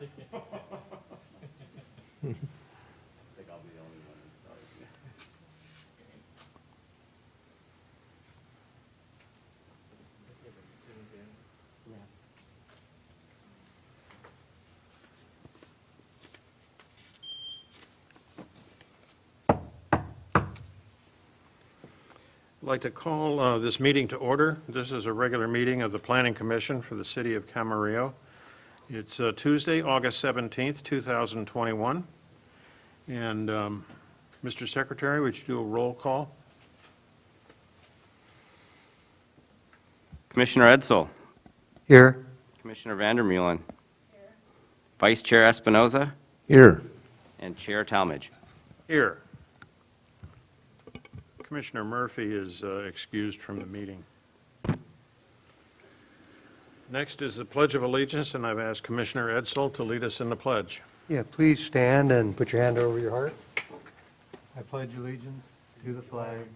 I'll be the only one who starts. I'd like to call this meeting to order. This is a regular meeting of the Planning Commission for the City of Camarillo. It's Tuesday, August 17th, 2021. And Mr. Secretary, would you do a roll call? Commissioner Edsel. Here. Commissioner Vandermeulen. Vice Chair Espinoza. Here. And Chair Talmadge. Here. Commissioner Murphy is excused from the meeting. Next is the Pledge of Allegiance, and I've asked Commissioner Edsel to lead us in the pledge. Yeah, please stand and put your hand over your heart. I pledge allegiance to the flag of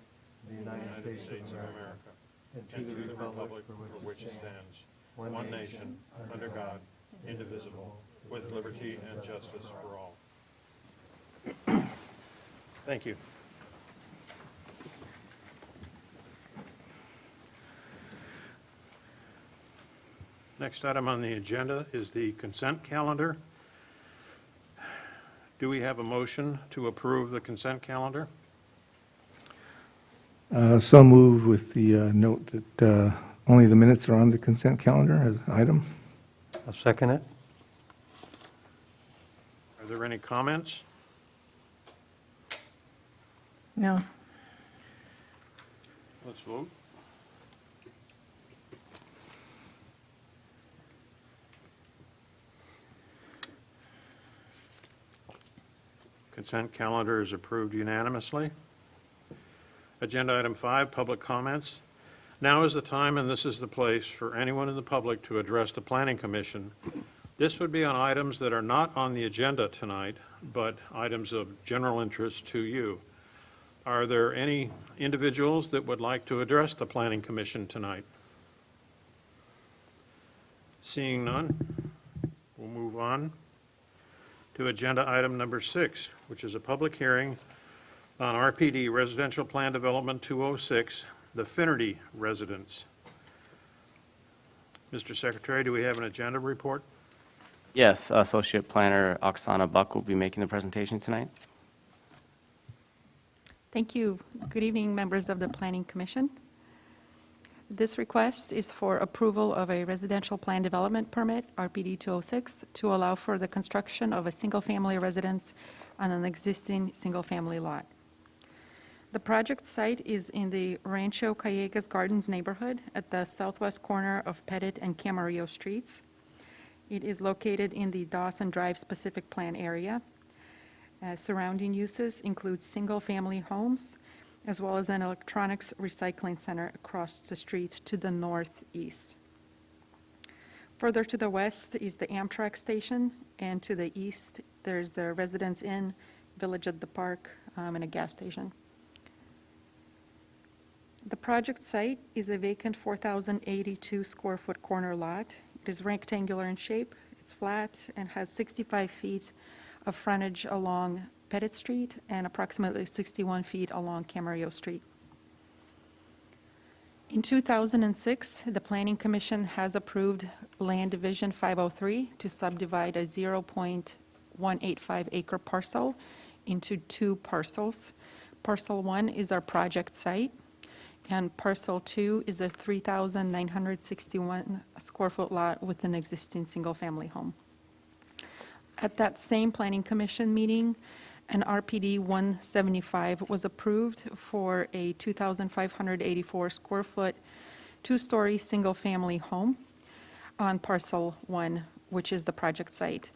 the United States of America and to the republic for which it stands, one nation, under God, indivisible, with liberty and justice for all. Thank you. Next item on the agenda is the consent calendar. Do we have a motion to approve the consent calendar? So moved with the note that only the minutes are on the consent calendar as an item. I'll second it. Are there any comments? No. Let's vote. Consent calendar is approved unanimously. Agenda item 5, public comments. Now is the time and this is the place for anyone in the public to address the Planning Commission. This would be on items that are not on the agenda tonight, but items of general interest to you. Are there any individuals that would like to address the Planning Commission tonight? Seeing none, we'll move on to agenda item number 6, which is a public hearing on RPD Residential Plan Development 206, the Finnerty Residence. Mr. Secretary, do we have an agenda report? Yes, Associate Planner Oksana Buck will be making the presentation tonight. Thank you. Good evening, members of the Planning Commission. This request is for approval of a residential plan development permit, RPD 206, to allow for the construction of a single-family residence on an existing single-family lot. The project site is in the Rancho Callejas Gardens neighborhood at the southwest corner of Pettit and Camarillo Streets. It is located in the Dawson Drive specific plan area. Surrounding uses include single-family homes, as well as an electronics recycling center across the street to the northeast. Further to the west is the Amtrak station, and to the east, there's the Residence Inn, Village at the Park, and a gas station. The project site is a vacant 4,082 square foot corner lot. It is rectangular in shape, it's flat, and has 65 feet of frontage along Pettit Street and approximately 61 feet along Camarillo Street. In 2006, the Planning Commission has approved Land Division 503 to subdivide a 0.185 acre parcel into 2 parcels. Parcel 1 is our project site, and Parcel 2 is a 3,961 square foot lot with an existing single-family home. At that same Planning Commission meeting, an RPD 175 was approved for a 2,584 square foot, 2-story single-family home on Parcel 1, which is the project site.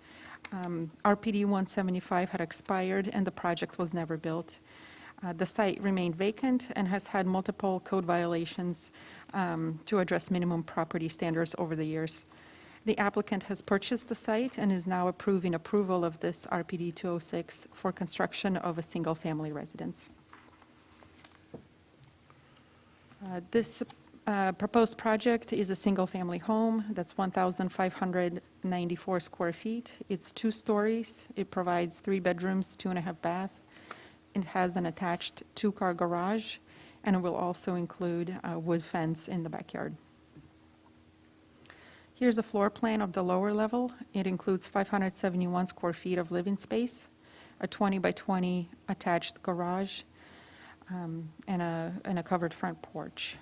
RPD 175 had expired and the project was never built. The site remained vacant and has had multiple code violations to address minimum property standards over the years. The applicant has purchased the site and is now approving approval of this RPD 206 for construction of a single-family residence. This Proposed project is a single-family home that's 1,594 square feet. It's 2 stories. It provides 3 bedrooms, 2.5 bath. It has an attached 2-car garage, and it will also include a wood fence in the backyard. Here's a floor plan of the lower level. It includes 571 square feet of living space, a 20 by 20 attached garage, and a covered front porch.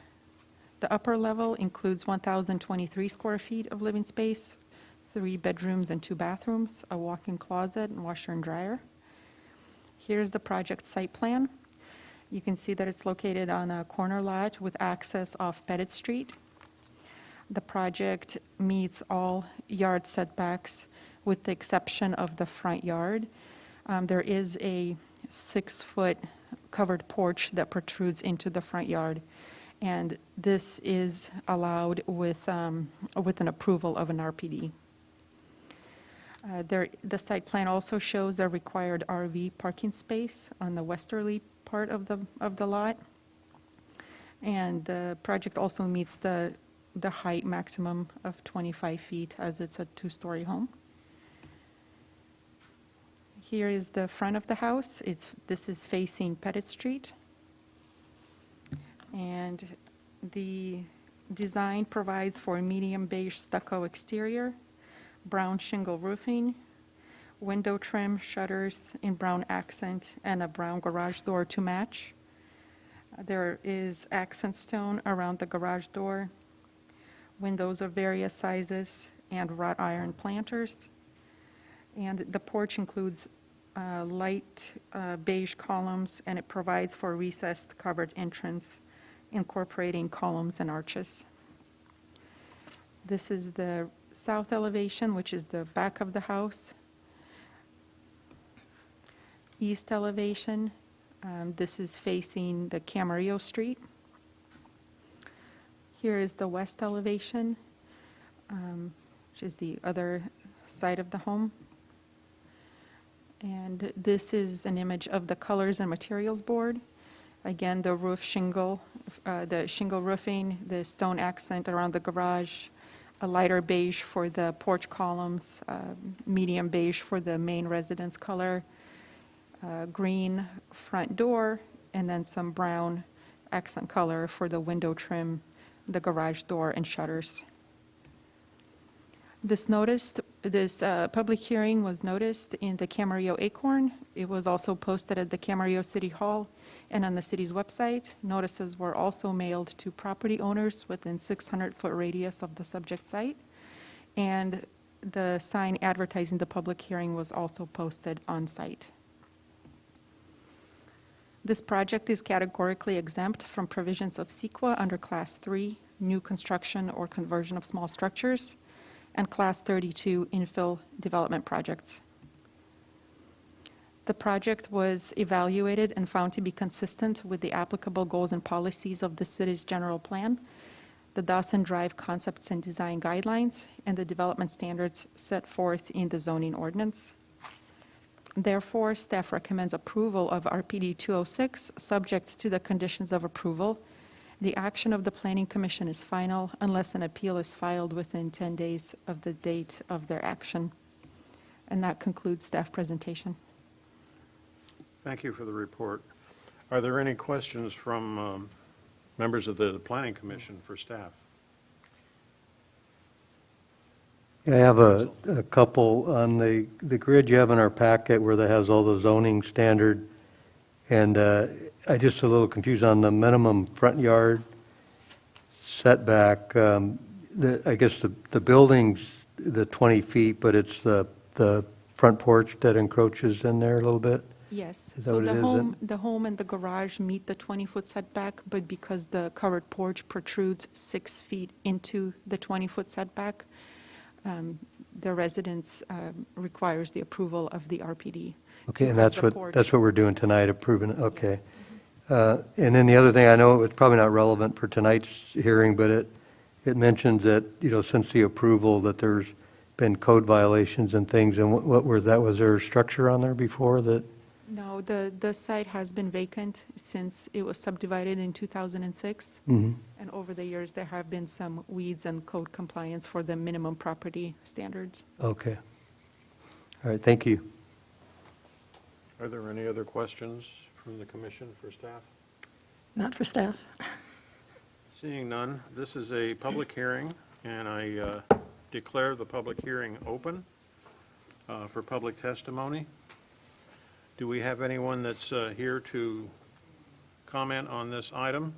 The upper level includes 1,023 square feet of living space, 3 bedrooms and 2 bathrooms, a walk-in closet, and washer and dryer. Here's the project site plan. You can see that it's located on a corner lot with access off Pettit Street. The project meets all yard setbacks with the exception of the front yard. There is a 6-foot covered porch that protrudes into the front yard, and this is allowed with an approval of an RPD. The site plan also shows a required RV parking space on the westerly part of the lot, and the project also meets the height maximum of 25 feet as it's a 2-story home. Here is the front of the house. This is facing Pettit Street. And the design provides for medium beige stucco exterior, brown shingle roofing, window trim, shutters in brown accent, and a brown garage door to match. There is accent stone around the garage door, windows of various sizes, and wrought iron planters. And the porch includes light beige columns, and it provides for a recessed covered entrance incorporating columns and arches. This is the south elevation, which is the back of the house. East elevation, this is facing the Camarillo Street. Here is the west elevation, which is the other side of the home. And this is an image of the colors and materials board. Again, the roof shingle, the shingle roofing, the stone accent around the garage, a lighter beige for the porch columns, medium beige for the main residence color, green front door, and then some brown accent color for the window trim, the garage door, and shutters. This public hearing was noticed in the Camarillo Acorn. It was also posted at the Camarillo City Hall and on the city's website. Notices were also mailed to property owners within 600-foot radius of the subject site. And the sign advertising the public hearing was also posted on site. This project is categorically exempt from provisions of CEQA under Class 3, new construction or conversion of small structures, and Class 32 infill development projects. The project was evaluated and found to be consistent with the applicable goals and policies of the city's general plan, the Dawson Drive concepts and design guidelines, and the development standards set forth in the zoning ordinance. Therefore, staff recommends approval of RPD 206, subject to the conditions of approval. The action of the Planning Commission is final unless an appeal is filed within 10 days of the date of their action. And that concludes staff presentation. Thank you for the report. Are there any questions from members of the Planning Commission for staff? I have a couple on the grid you have in our packet where that has all the zoning standard, and I just a little confused on the minimum front yard setback. I guess the building's the 20 feet, but it's the front porch that encroaches in there a little bit? Yes. Is that So what it is then? the home and the garage meet the 20-foot setback, but because the covered porch protrudes 6 feet into the 20-foot setback, the residence requires the approval of the RPD. Okay, to and have that's the what porch. we're doing tonight, approving it, okay. And then the other thing, I know it's probably not relevant for tonight's hearing, but it mentions that, since the approval, that there's been code violations and things, and what was that? Was there a structure on there before that? No, the site has been vacant since it was subdivided in 2006. Mhm. And over the years, there have been some weeds and code compliance for the minimum property standards. Okay. All right, thank you. Are there any other questions from the commission for staff? Not for staff. Seeing none, this is a public hearing, and I declare the public hearing open for public testimony. Do we have anyone that's here to comment on this item?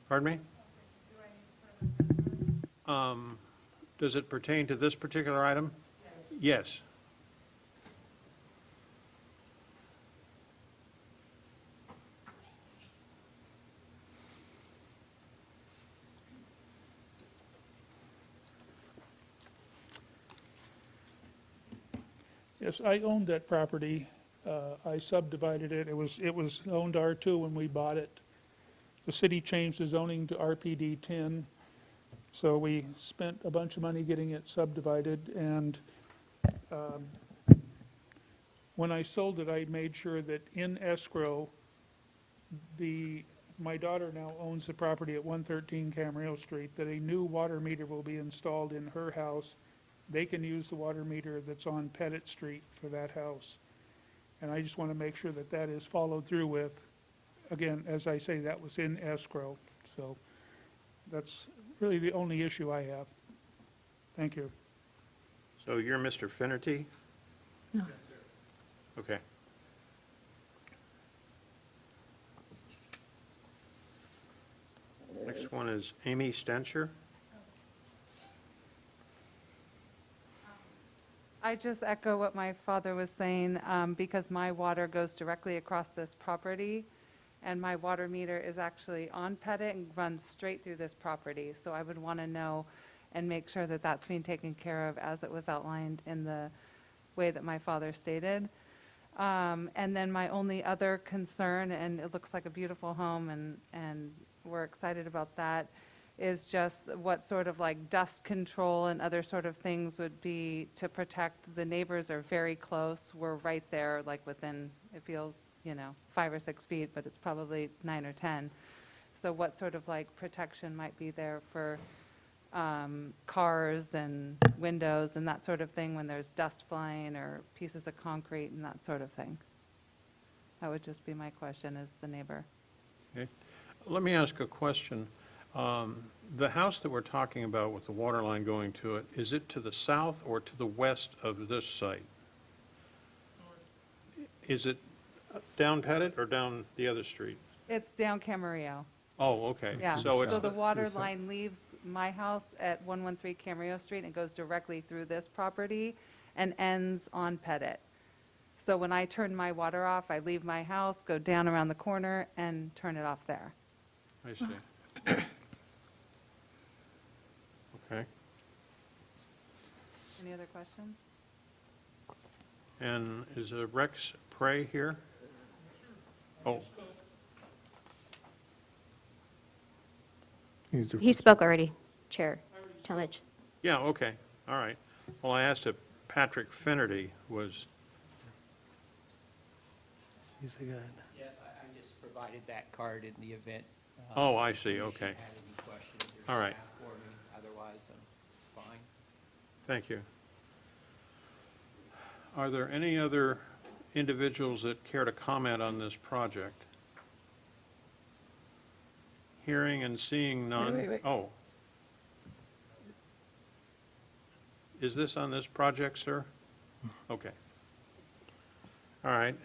Pardon me? Does it pertain to this particular item? Yes. Yes, I owned that property. I subdivided it. It was owned R2 when we bought it. The city changed the zoning to RPD 10, so we spent a bunch of money getting it subdivided, and when I sold it, I made sure that in escrow, my daughter now owns the property at 113 Camarillo Street, that a new water meter will be installed in her house. They can use the water meter that's on Pettit Street for that house. And I just want to make sure that that is followed through with. Again, as I say, that was in escrow. So that's really the only issue I have. Thank you. So you're Mr. Finnerty? No. Okay. Next one is Amy Stencher. I just echo what my father was saying, because my water goes directly across this property, and my water meter is actually on Pettit and runs straight through this property. So I would want to know and make sure that that's being taken care of as it was outlined in the way that my father stated. And then my only other concern, and it looks like a beautiful home, and we're excited about that, is just what sort of like dust control and other sort of things would be to protect. The neighbors are very close. We're right there, like within, it feels, 5 or 6 feet, but it's probably 9 or 10. So what sort of like protection might be there for cars and windows and that sort of thing when there's dust flying or pieces of concrete and that sort of thing? That would just be my question as the neighbor. Okay. Let me ask a question. The house that we're talking about with the water line going to it, is it to the south or to the west of this site? Is it down Pettit or down the other street? It's down Camarillo. Oh, okay. Yeah, So so it's, the water line leaves my house at 113 Camarillo Street and goes directly through this property and ends on Pettit. So when I turn my water off, I leave my house, go down around the corner and turn it off there. I see. Okay. Any other questions? And is Rex Prey here? Oh, He spoke already, Chair Talmadge. yeah, okay, all right. Well, I asked if Patrick Finnerty was, He's the guy. Yes, I just provided that card in the event. oh, I see, if you okay. had any questions All or right. staff for me. Otherwise, I'm fine. Thank you. Are there any other individuals that care to comment on this project? Hearing and seeing none. Wait. Oh. Is this on this project, sir? Okay. All right.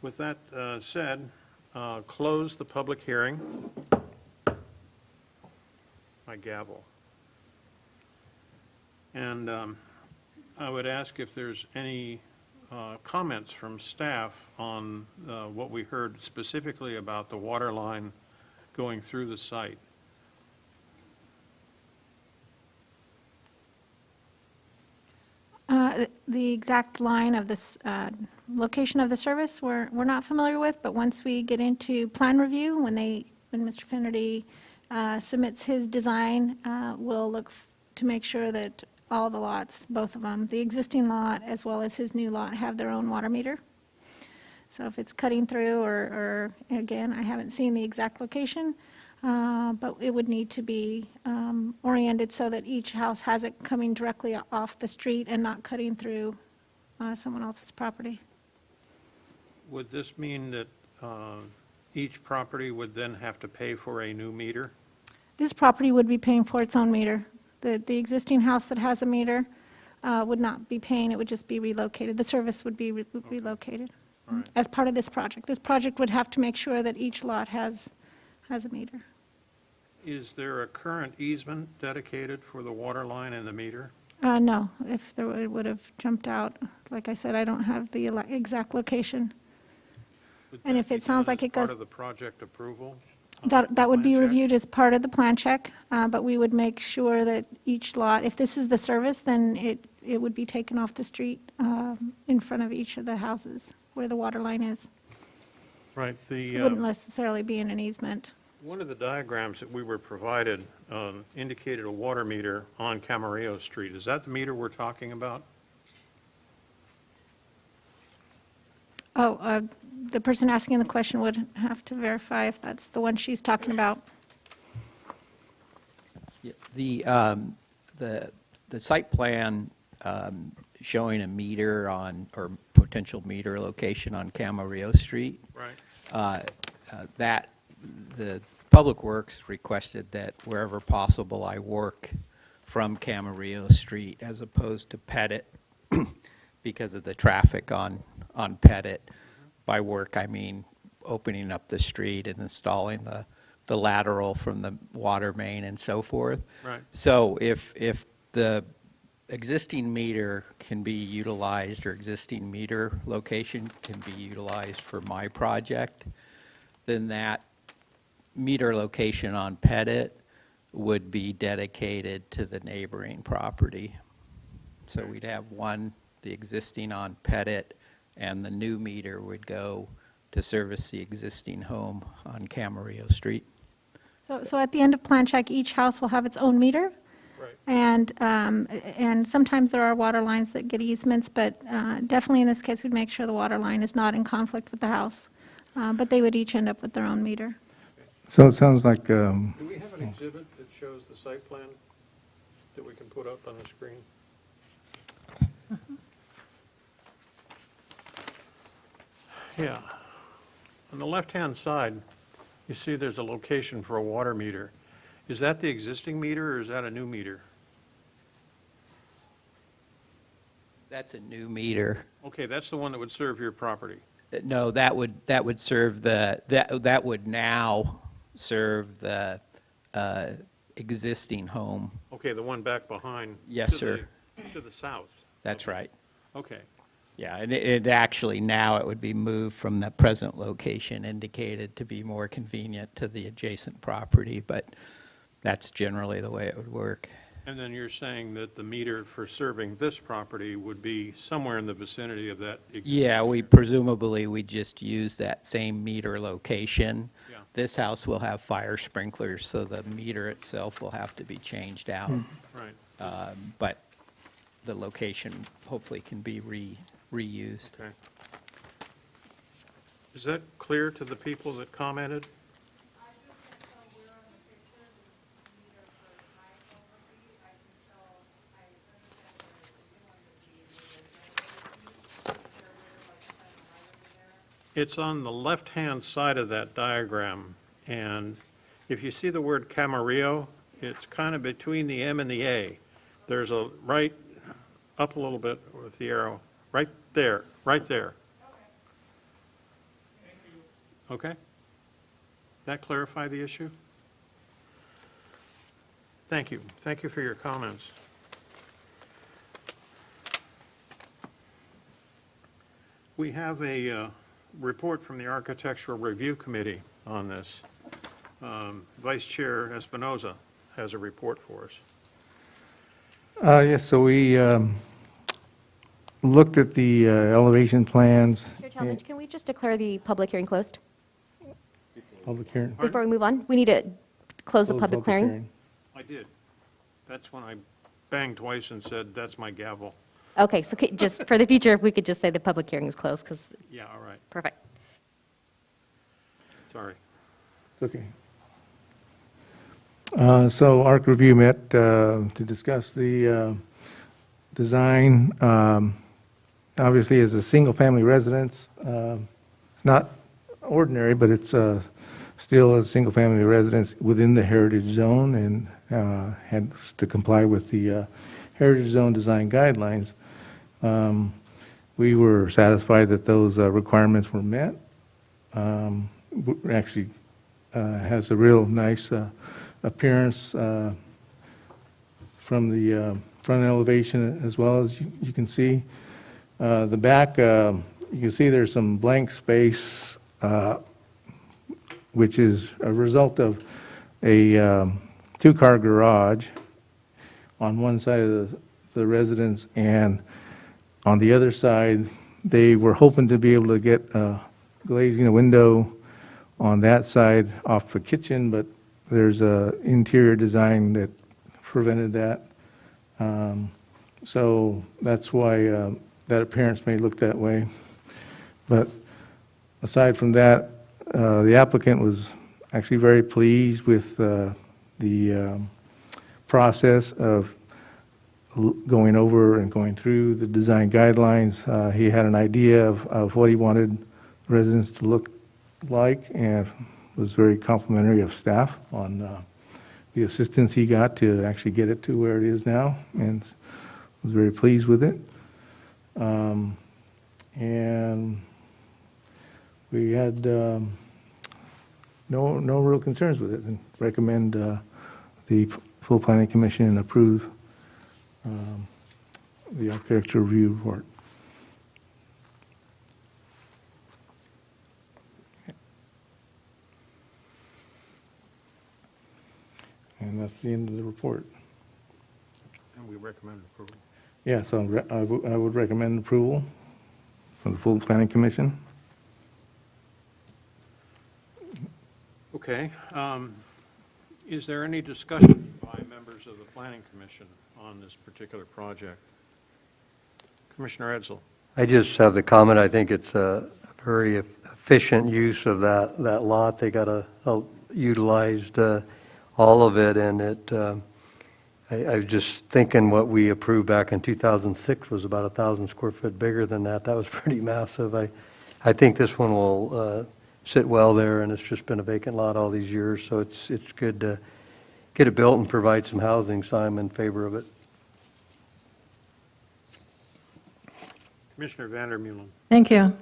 With that said, close the public hearing. My gavel. And I would ask if there's any comments from staff on what we heard specifically about the water line going through the site. The exact line of this location of the service, we're not familiar with, but once we get into plan review, when Mr. Finnerty submits his design, we'll look to make sure that all the lots, both of them, the existing lot as well as his new lot, have their own water meter. So if it's cutting through, or again, I haven't seen the exact location, but it would need to be oriented so that each house has it coming directly off the street and not cutting through someone else's property. Would this mean that each property would then have to pay for a new meter? This property would be paying for its own meter. The existing house that has a meter would not be paying, it would just be relocated. The service would be relocated All right. as part of this project. This project would have to make sure that each lot has a meter. Is there a current easement dedicated for the water line and the meter? No, if there it would have jumped out. Like I said, I don't have the exact location. Would And that if be it sounds done like as it goes- part of the project approval? That would be Plan check? reviewed as part of the plan check, but we would make sure that each lot, if this is the service, then it would be taken off the street in front of each of the houses where the water line is. Right, It wouldn't necessarily be in an easement. one of the diagrams that we were provided indicated a water meter on Camarillo Street. Is that the meter we're talking about? Oh, the person asking the question would have to verify if that's the one she's talking about. Yeah, the site plan showing a meter on, or potential meter location on Camarillo Street, Right. that, the Public Works requested that wherever possible, I work from Camarillo Street as opposed to Pettit because of the traffic on Pettit. By work, I mean opening up the street and installing the lateral from the water main and so forth. Right. So if the existing meter can be utilized, or existing meter location can be utilized for my project, then that meter location on Pettit would be dedicated to the neighboring property. So we'd have one, the existing on Pettit, and the new meter would go to service the existing home on Camarillo Street. So at the end of plan check, each house will have its own meter. Right. And sometimes there are water lines that get easements, but definitely in this case, we'd make sure the water line is not in conflict with the house. But they would each end up with their own meter. So it sounds like, Do we have an exhibit that shows the site plan that we can put up on the screen? Yeah. On the left-hand side, you see there's a location for a water meter. Is that the existing meter, or is that a new meter? That's a new meter. Okay, that's the one that would serve your property. No, that would serve that would now serve the existing home. Okay, the one back behind. Yes, to sir. To the south. That's right. Okay, Yeah, and it actually, now it would be moved from the present location indicated to be more convenient to the adjacent property, but that's generally the way it would work. and then you're saying that the meter for serving this property would be somewhere in the vicinity of that? Yeah, we presumably we just use that same meter location. Yeah. This house will have fire sprinklers, so the meter itself will have to be changed out. Right, But the location hopefully can be reused. okay. Is that clear to the people that commented? It's on the left-hand side of that diagram, and if you see the word Camarillo, it's kind of between the M and the A. There's a right, up a little bit with the arrow, right there, right there. Okay? That clarify the issue? Thank you. Thank you for your comments. We have a report from the Architectural Review Committee on this. Vice Chair Espinoza has a report for us. yes, so we looked at the elevation plans. Chair Talmadge, can we just declare the public hearing closed Public hearing. before we move on? We need to close the public hearing. I did. That's when I banged twice and said, "That's my gavel." Okay, so just for the future, if we could just say the public hearing is closed, because, Yeah, all right, perfect. sorry. Okay. So ARC Review met to discuss the design. Obviously, as a single-family residence, not ordinary, but it's still a single-family residence within the heritage zone and had to comply with the heritage zone design guidelines. We were satisfied that those requirements were met. Actually has a real nice appearance from the front elevation as well, as you can see. The back, you can see there's some blank space, which is a result of a two-car garage on one side of the residence, and on the other side, they were hoping to be able to get glazing a window on that side off the kitchen, but there's a interior design that prevented that. So that's why that appearance may look that way. But aside from that, the applicant was actually very pleased with the process of going over and going through the design guidelines. He had an idea of what he wanted residents to look like, and was very complimentary of staff on the assistance he got to actually get it to where it is now, and was very pleased with it. And we had no real concerns with it, and recommend the full planning commission approve the architecture review report. And that's the end of the report. And we recommend approval. Yeah, so I would recommend approval from the full planning commission. Okay. Is there any discussion by members of the Planning Commission on this particular project? Commissioner Edsel. I just have the comment, I think it's a very efficient use of that lot. They got utilized all of it, and I was just thinking what we approved back in 2006 was about 1,000 square foot bigger than that. That was pretty massive. I think this one will sit well there, and it's just been a vacant lot all these years, so it's good to get it built and provide some housing, so I'm in favor of it. Commissioner Vandermeulen. Thank you.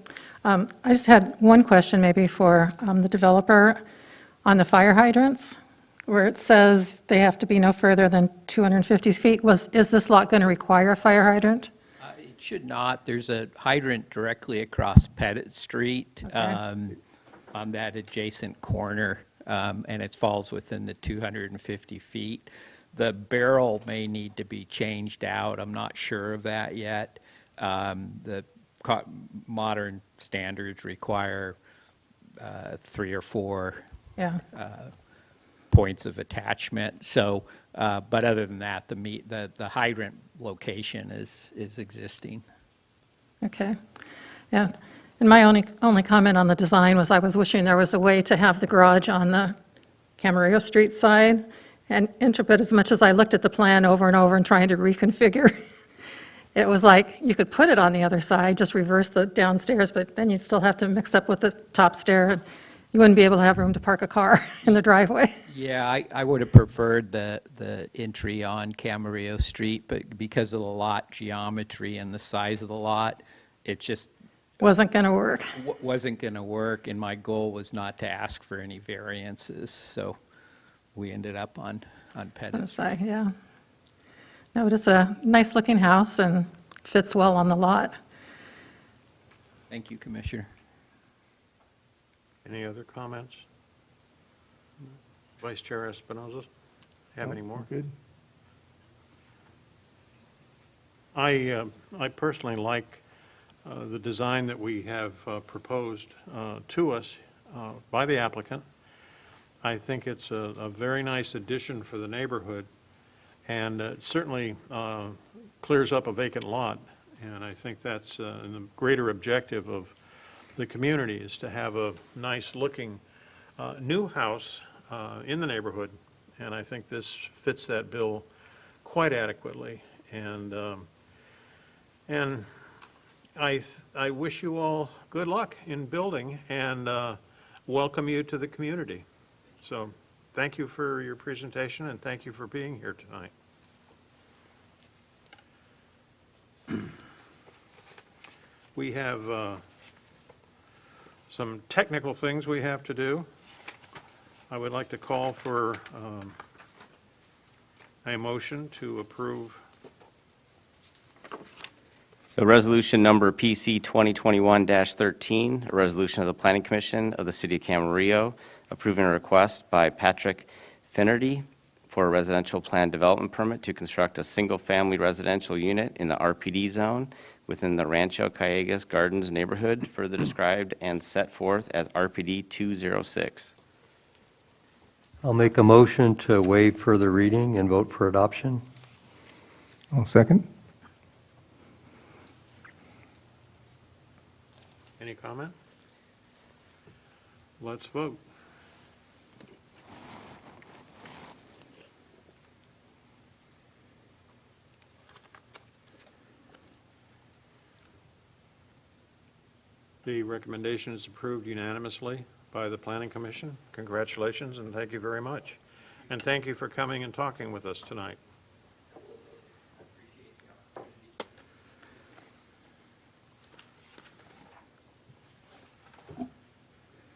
I just had one question maybe for the developer on the fire hydrants, where it says they have to be no further than 250 feet. Is this lot going to require a fire hydrant? It should not. There's a hydrant directly across Pettit Street on that adjacent corner, and it falls within the 250 feet. The barrel may need to be changed out. I'm not sure of that yet. The modern standards require 3 or 4 Yeah. points of attachment. So, but other than that, the hydrant location is existing. Okay. Yeah. And my only comment on the design was I was wishing there was a way to have the garage on the Camarillo Street side. But as much as I looked at the plan over and over and trying to reconfigure, it was like you could put it on the other side, just reverse the downstairs, but then you'd still have to mix up with the top stair. You wouldn't be able to have room to park a car in the driveway. Yeah, I would have preferred the entry on Camarillo Street, but because of the lot geometry and the size of the lot, it just Wasn't going to work. wasn't going to work, and my goal was not to ask for any variances, so we ended up on On Pettit the Street. side, yeah. No, but it's a nice-looking house and fits well on the lot. Thank you, Commissioner. Any other comments? Vice Chair Espinoza, have any more? Good. I personally like the design that we have proposed to us by the applicant. I think it's a very nice addition for the neighborhood, and it certainly clears up a vacant lot And I think that's the greater objective of the community, is to have a nice-looking new house in the neighborhood. And I think this fits that bill quite adequately. And I wish you all good luck in building, and welcome you to the community. So thank you for your presentation, and thank you for being here tonight. We have some technical things we have to do. I would like to call for a motion to approve. The resolution number PC 2021-13, a resolution of the Planning Commission of the City of Camarillo approving a request by Patrick Finnerty for a residential plan development permit to construct a single-family residential unit in the RPD zone within the Rancho Callejas Gardens neighborhood, further described and set forth as RPD 206. I'll make a motion to waive further reading and vote for adoption. I'll second. Any comment? Let's vote. The recommendation is approved unanimously by the Planning Commission. Congratulations, and thank you very much. And thank you for coming and talking with us tonight.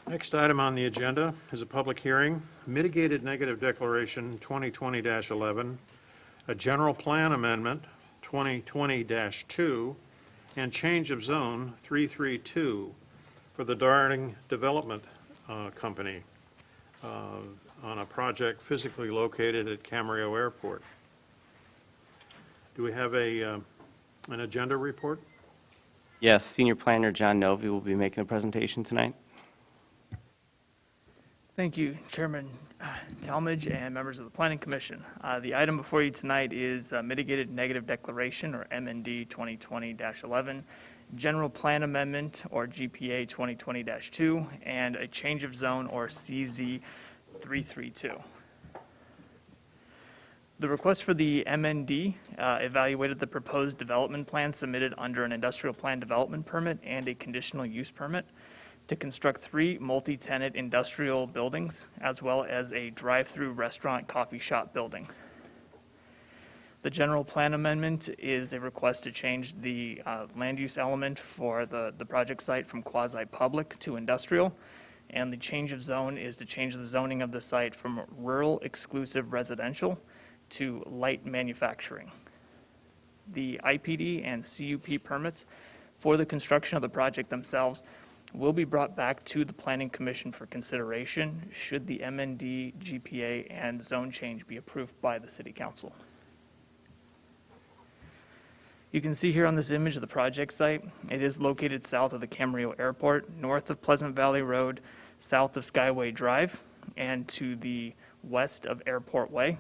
Next item on the agenda is a public hearing, Mitigated Negative Declaration 2020-11, a general plan amendment 2020-2, and change of zone 332 for the Darling Development Company on a project physically located at Camarillo Airport. Do we have an agenda report? Yes, Senior Planner John Novi will be making a presentation tonight. Thank you, Chairman Talmadge and members of the Planning Commission. The item before you tonight is Mitigated Negative Declaration, or MND 2020-11, General Plan Amendment, or GPA 2020-2, and a Change of Zone, or CZ 332. The request for the MND evaluated the proposed development plan submitted under an industrial plan development permit and a conditional use permit to construct 3 multi-tenant industrial buildings, as well as a drive-through restaurant coffee shop building. The general plan amendment is a request to change the land use element for the project site from quasi-public to industrial, and the change of zone is to change the zoning of the site from rural exclusive residential to light manufacturing. The IPD and CUP permits for the construction of the project themselves will be brought back to the Planning Commission for consideration should the MND, GPA, and zone change be approved by the City Council. You can see here on this image of the project site, it is located south of the Camarillo Airport, north of Pleasant Valley Road, south of Skyway Drive, and to the west of Airport Way.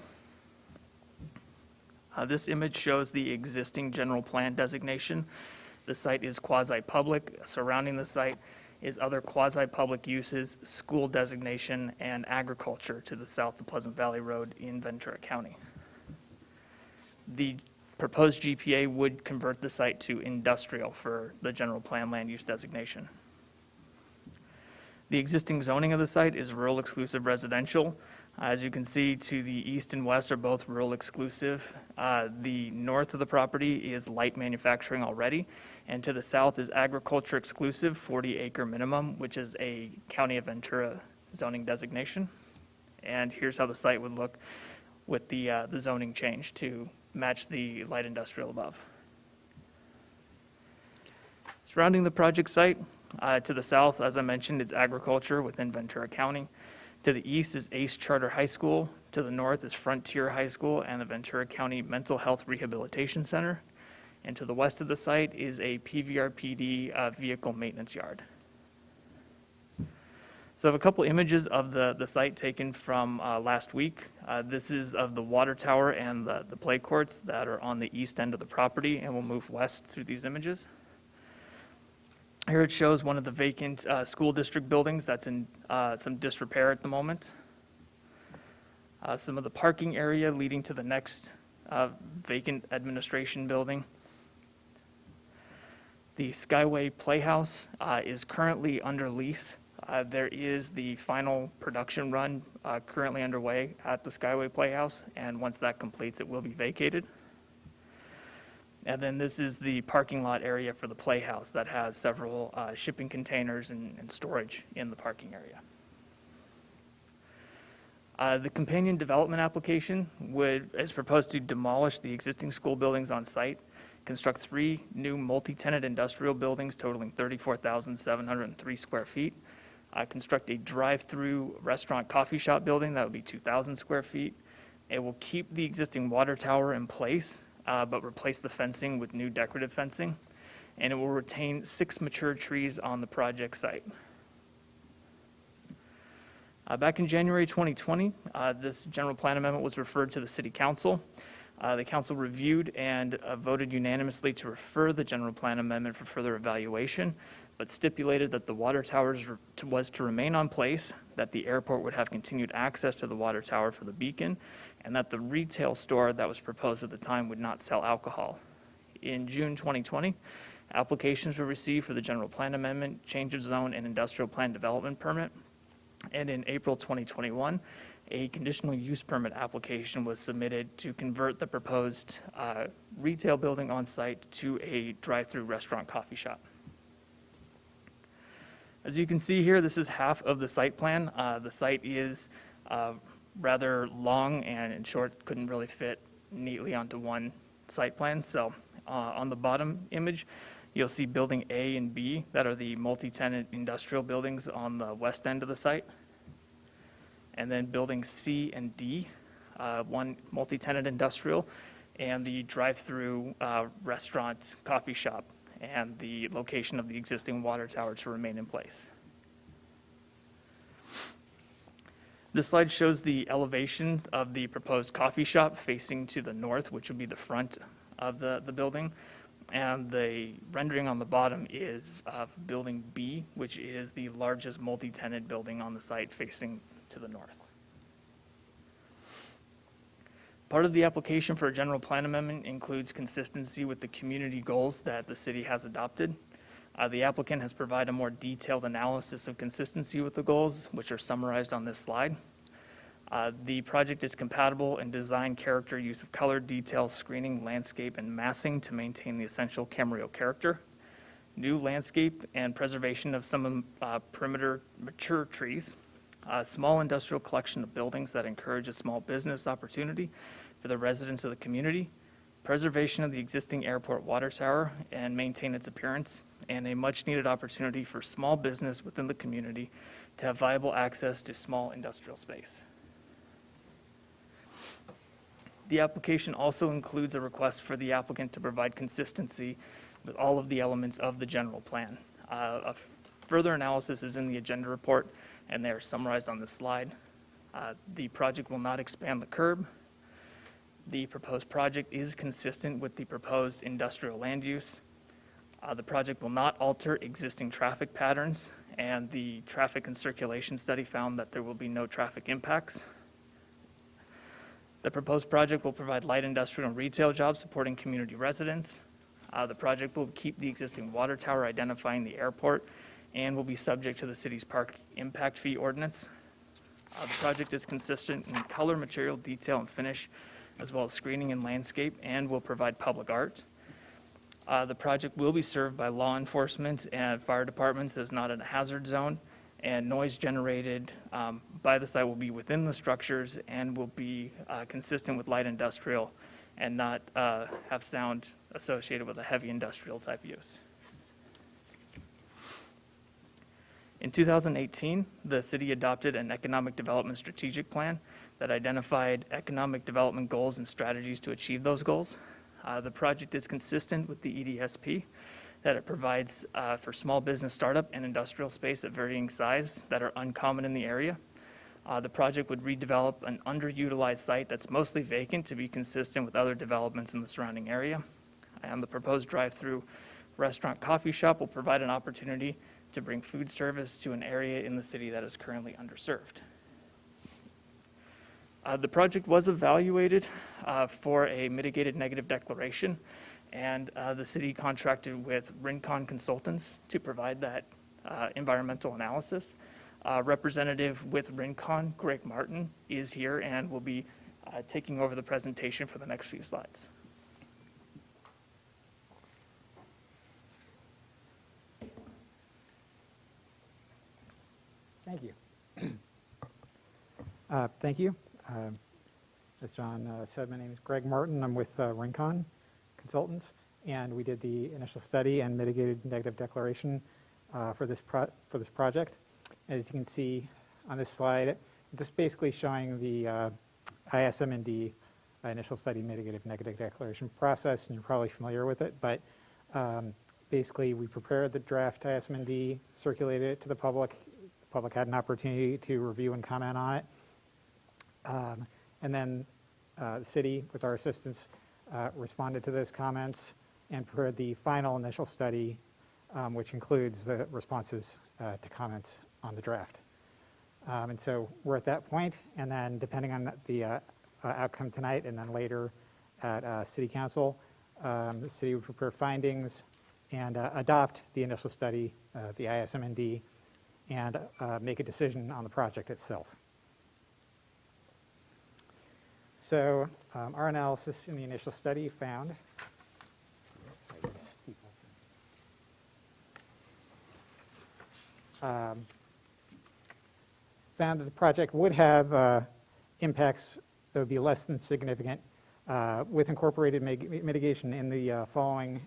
This image shows the existing general plan designation. The site is quasi-public. Surrounding the site is other quasi-public uses, school designation, and agriculture to the south of Pleasant Valley Road in Ventura County. The proposed GPA would convert the site to industrial for the general plan land use designation. The existing zoning of the site is rural exclusive residential. As you can see, to the east and west are both rural exclusive. The north of the property is light manufacturing already, and to the south is agriculture exclusive, 40-acre minimum, which is a County of Ventura zoning designation. And here's how the site would look with the zoning change to match the light industrial above. Surrounding the project site, to the south, as I mentioned, it's agriculture within Ventura County. To the east is Ace Charter High School. To the north is Frontier High School and the Ventura County Mental Health Rehabilitation Center. And to the west of the site is a PVRPD vehicle maintenance yard. So I have a couple images of the site taken from last week. This is of the water tower and the play courts that are on the east end of the property, and we'll move west through these images. Here it shows one of the vacant school district buildings that's in some disrepair at the moment. Some of the parking area leading to the next vacant administration building. The Skyway Playhouse is currently under lease. There is the final production run currently underway at the Skyway Playhouse, and once that completes, it will be vacated. And then this is the parking lot area for the Playhouse that has several shipping containers and storage in the parking area. The companion development application is proposed to demolish the existing school buildings on site, construct 3 new multi-tenant industrial buildings totaling 34,703 square feet, construct a drive-through restaurant coffee shop building that would be 2,000 square feet. It will keep the existing water tower in place, but replace the fencing with new decorative fencing, and it will retain 6 mature trees on the project site. Back in January 2020, this general plan amendment was referred to the City Council. The council reviewed and voted unanimously to refer the general plan amendment for further evaluation, but stipulated that the water tower was to remain on place, that the airport would have continued access to the water tower for the beacon, and that the retail store that was proposed at the time would not sell alcohol. In June 2020, applications were received for the general plan amendment, change of zone, and industrial plan development permit. And in April 2021, a conditional use permit application was submitted to convert the proposed retail building on site to a drive-through restaurant coffee shop. As you can see here, this is half of the site plan. The site is rather long and in short couldn't really fit neatly onto one site plan. So on the bottom image, you'll see building A and B that are the multi-tenant industrial buildings on the west end of the site. And then building C and D, one multi-tenant industrial, and the drive-through restaurant coffee shop, and the location of the existing water tower to remain in place. This slide shows the elevation of the proposed coffee shop facing to the north, which would be the front of the building. And the rendering on the bottom is of building B, which is the largest multi-tenant building on the site facing to the north. Part of the application for a general plan amendment includes consistency with the community goals that the city has adopted. The applicant has provided a more detailed analysis of consistency with the goals, which are summarized on this slide. The project is compatible in design, character, use of color, detail, screening, landscape, and massing to maintain the essential Camarillo character. New landscape and preservation of some perimeter mature trees. A small industrial collection of buildings that encourage a small business opportunity for the residents of the community. Preservation of the existing airport water tower and maintain its appearance, and a much-needed opportunity for small business within the community to have viable access to small industrial space. The application also includes a request for the applicant to provide consistency with all of the elements of the general plan. A further analysis is in the agenda report, and they are summarized on this slide. The project will not expand the curb. The proposed project is consistent with the proposed industrial land use. The project will not alter existing traffic patterns, and the traffic and circulation study found that there will be no traffic impacts. The proposed project will provide light industrial and retail jobs supporting community residents. The project will keep the existing water tower identifying the airport and will be subject to the city's park impact fee ordinance. The project is consistent in color, material, detail, and finish, as well as screening and landscape, and will provide public art. The project will be served by law enforcement and fire departments as not in a hazard zone, and noise generated by the site will be within the structures and will be consistent with light industrial and not have sound associated with a heavy industrial type use. In 2018, the city adopted an economic development strategic plan that identified economic development goals and strategies to achieve those goals. The project is consistent with the EDSP that it provides for small business startup and industrial space at varying size that are uncommon in the area. The project would redevelop an underutilized site that's mostly vacant to be consistent with other developments in the surrounding area. And the proposed drive-through restaurant coffee shop will provide an opportunity to bring food service to an area in the city that is currently underserved. The project was evaluated for a mitigated negative declaration, and the city contracted with Rincon Consultants to provide that environmental analysis. Representative with Rincon, Greg Martin, is here and will be taking over the presentation for the next few slides. Thank you. Thank you. As John said, my name is Greg Martin. I'm with Rincon Consultants, and we did the initial study and mitigated negative declaration for this project. As you can see on this slide, just basically showing the ISM&D initial study mitigative negative declaration process, and you're probably familiar with it, but basically we prepared the draft ISM&D, circulated it to the public. The public had an opportunity to review and comment on it. And then the city, with our assistance, responded to those comments and prepared the final initial study, which includes the responses to comments on the draft. And so we're at that point, and then depending on the outcome tonight and then later at City Council, the city would prepare findings and adopt the initial study, the ISM&D, and make a decision on the project itself. So our analysis in the initial study found that the project would have impacts that would be less than significant with incorporated mitigation in the following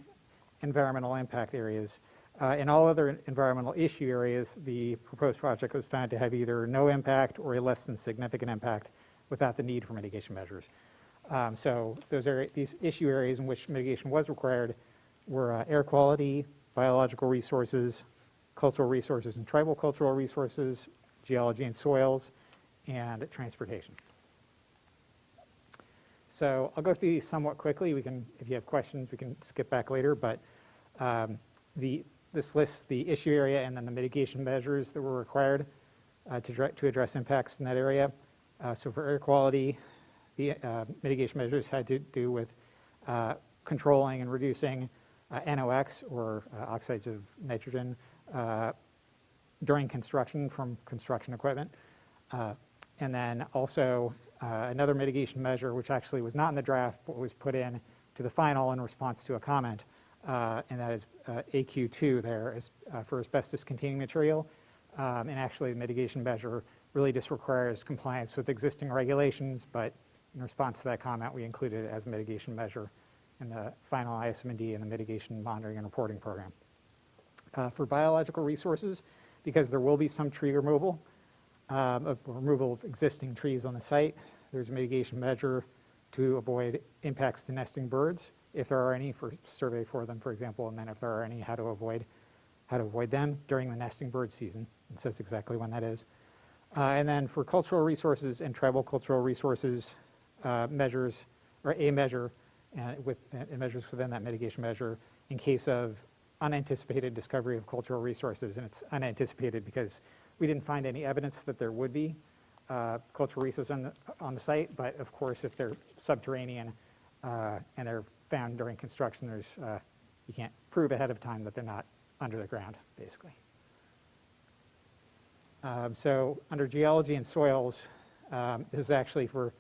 environmental impact areas. In all other environmental issue areas, the proposed project was found to have either no impact or a less than significant impact without the need for mitigation measures. So these issue areas in which mitigation was required were air quality, biological resources, cultural resources and tribal cultural resources, geology and soils, and transportation. So I'll go through these somewhat quickly. We can, if you have questions, we can skip back later, but this lists the issue area and then the mitigation measures that were required to address impacts in that area. So for air quality, the mitigation measures had to do with controlling and reducing NOx, or oxides of nitrogen, during construction from construction equipment. And then also another mitigation measure, which actually was not in the draft, but was put in to the final in response to a comment, and that is AQ2 there is for asbestos-containing material. And actually the mitigation measure really just requires compliance with existing regulations, but in response to that comment, we included it as a mitigation measure in the final ISM&D and the mitigation monitoring and reporting program. For biological resources, because there will be some tree removal, removal of existing trees on the site, there's a mitigation measure to avoid impacts to nesting birds, if there are any, for survey for them, for example, and then if there are any, how to avoid them during the nesting bird season. It says exactly when that is. And then for cultural resources and tribal cultural resources measures, or a measure, with measures within that mitigation measure in case of unanticipated discovery of cultural resources. And it's unanticipated because we didn't find any evidence that there would be cultural resources on the site, but of course if they're subterranean and they're found during construction, there's you can't prove ahead of time that they're not under the ground, basically. So under geology and soils, this is actually for,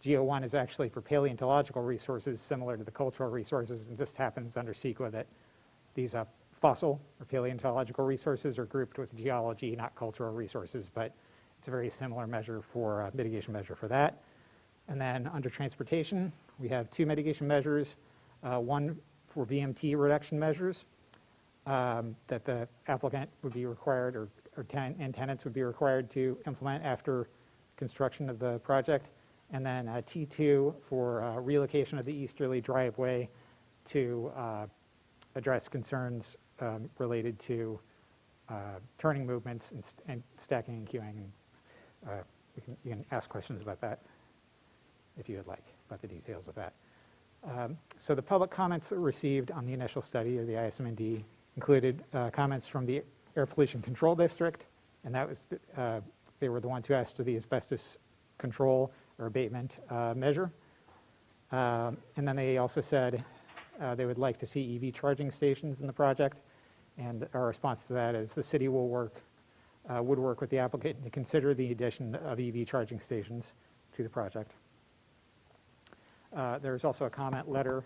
GEO1 is actually for paleontological resources similar to the cultural resources, and just happens under CEQA that these fossil or paleontological resources are grouped with geology, not cultural resources, but it's a very similar measure for mitigation measure for that. And then under transportation, we have two mitigation measures, one for VMT reduction measures that the applicant would be required, or tenants would be required to implement after construction of the project. And then T2 for relocation of the easterly driveway to address concerns related to turning movements and stacking and queuing. And you can ask questions about that if you would like, about the details of that. So the public comments that were received on the initial study of the ISMND included comments from the Air Pollution Control District, and that was they were the ones who asked for the asbestos control or abatement measure. And then they also said they would like to see EV charging stations in the project, and our response to that is the city will would work with the applicant to consider the addition of EV charging stations to the project. There's also a comment letter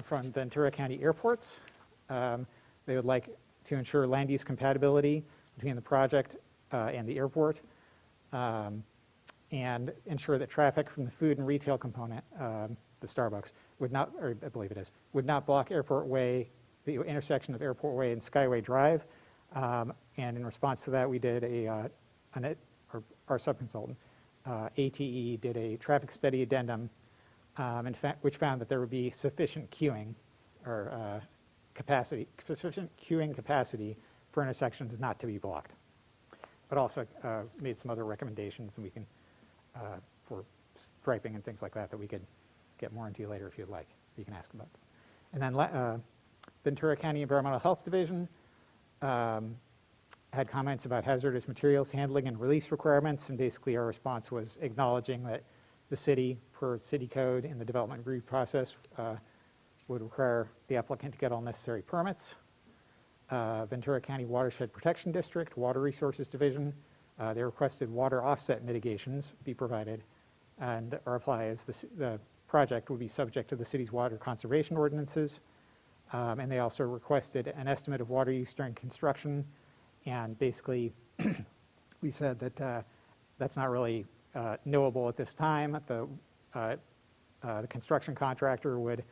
from Ventura County Airports. They would like to ensure land use compatibility between the project and the airport, and ensure that traffic from the food and retail component, the Starbucks, would not, or I believe it is, would not block Airport Way, the intersection of Airport Way and Skyway Drive. And in response to that, we did our subconsultant, ATE, did a traffic study addendum, which found that there would be sufficient queuing or sufficient queuing capacity for intersections not to be blocked. But also made some other recommendations, and we can, for striping and things like that, that we could get more into later if you'd like. You can ask about. And then Ventura County Environmental Health Division had comments about hazardous materials handling and release requirements, and basically our response was acknowledging that the city, per city code in the development review process, would require the applicant to get all necessary permits. Ventura County Watershed Protection District, Water Resources Division, they requested water offset mitigations be provided, and our reply is the project would be subject to the city's water conservation ordinances, and they also requested an estimate of water use during construction, and basically we said that that's not really knowable at this time. The construction contractor would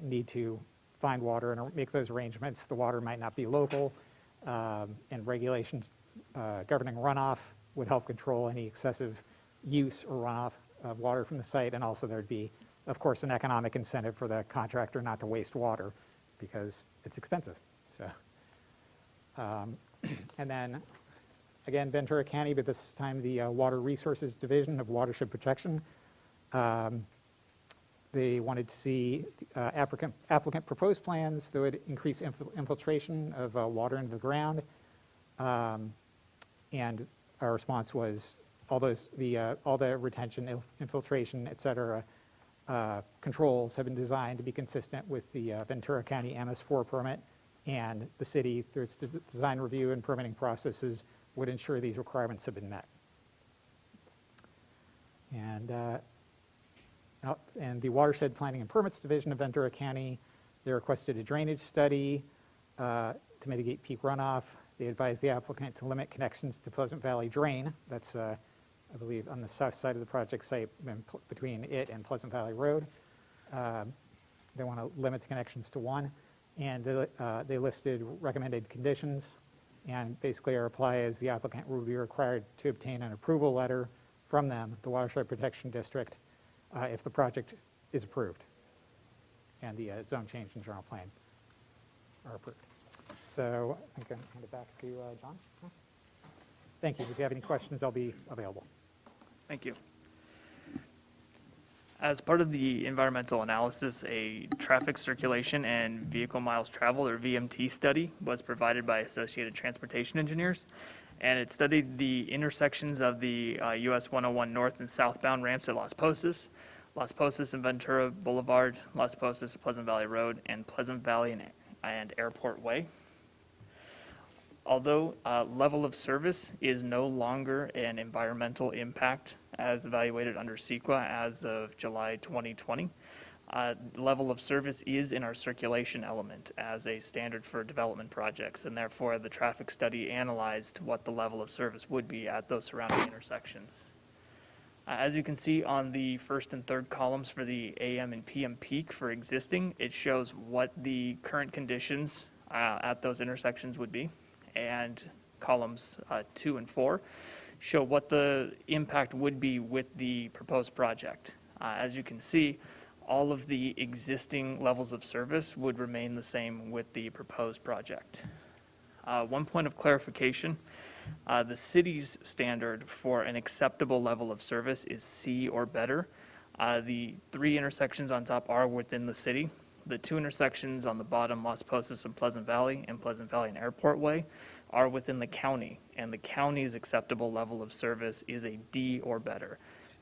need to find water and make those arrangements. The water might not be local, and regulations governing runoff would help control any excessive use or runoff of water from the site, and also there'd be, of course, an economic incentive for the contractor not to waste water because it's expensive. So, and then again, Ventura County, but this time the Water Resources Division of Watershed Protection. They wanted to see applicant proposed plans that would increase infiltration of water into the ground. And our response was all the retention, infiltration, et cetera, controls have been designed to be consistent with the Ventura County MS4 permit, and the city, through its design review and permitting processes, would ensure these requirements have been met. And the Watershed Planning and Permits Division of Ventura County, they requested a drainage study to mitigate peak runoff. They advised the applicant to limit connections to Pleasant Valley Drain. That's, I believe, on the south side of the project site between it and Pleasant Valley Road. They want to limit the connections to one. And they listed recommended conditions. And basically our reply is the applicant will be required to obtain an approval letter from them, the Watershed Protection District, if the project is approved and the zone change and general plan are approved. So I'm going to hand it back to John. Thank you. If you have any questions, I'll be available. Thank you. As part of the environmental analysis, a traffic circulation and vehicle miles traveled, or VMT study, was provided by Associated Transportation Engineers, and it studied the intersections of the US 101 north and southbound ramps at Las Posas and Ventura Boulevard, Las Posas, Pleasant Valley Road, and Pleasant Valley and Airport Way. Although level of service is no longer an environmental impact as evaluated under CEQA as of July 2020, level of service is in our circulation element as a standard for development projects, and therefore the traffic study analyzed what the level of service would be at those surrounding intersections. As you can see on the first and third columns for the AM and PM peak for existing, it shows what the current conditions at those intersections would be. And columns 2 and 4 show what the impact would be with the proposed project. As you can see, All of the existing levels of service would remain the same with the proposed project. One point of clarification, the city's standard for an acceptable level of service is C or better. The 3 intersections on top are within the city. The 2 intersections on the bottom, Las Posas and Pleasant Valley and Airport Way, are within the county, and the county's acceptable level of service is a D or better.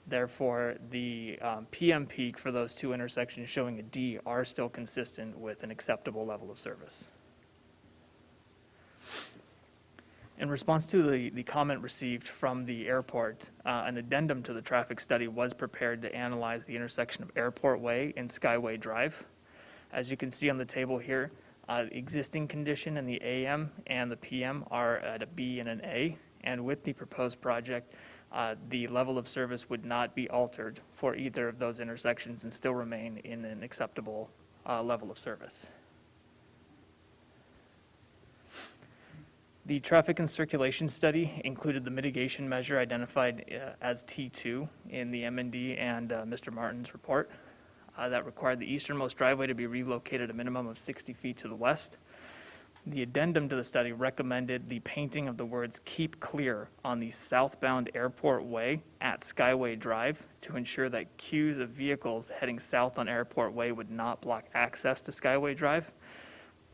Therefore, the PM peak for those 2 intersections showing a D are still consistent with an acceptable level of service. In response to the comment received from the airport, an addendum to the traffic study was prepared to analyze the intersection of Airport Way and Skyway Drive. As you can see on the table here, existing condition in the AM and the PM are at a B and an A, and with the proposed project, the level of service would not be altered for either of those intersections and still remain in an acceptable level of service. The traffic and circulation study included the mitigation measure identified as T2 in the M&D and Mr. Martin's report that required the easternmost driveway to be relocated a minimum of 60 feet to the west. The addendum to the study recommended the painting of the words "Keep Clear" on the southbound Airport Way at Skyway Drive to ensure that queues of vehicles heading south on Airport Way would not block access to Skyway Drive.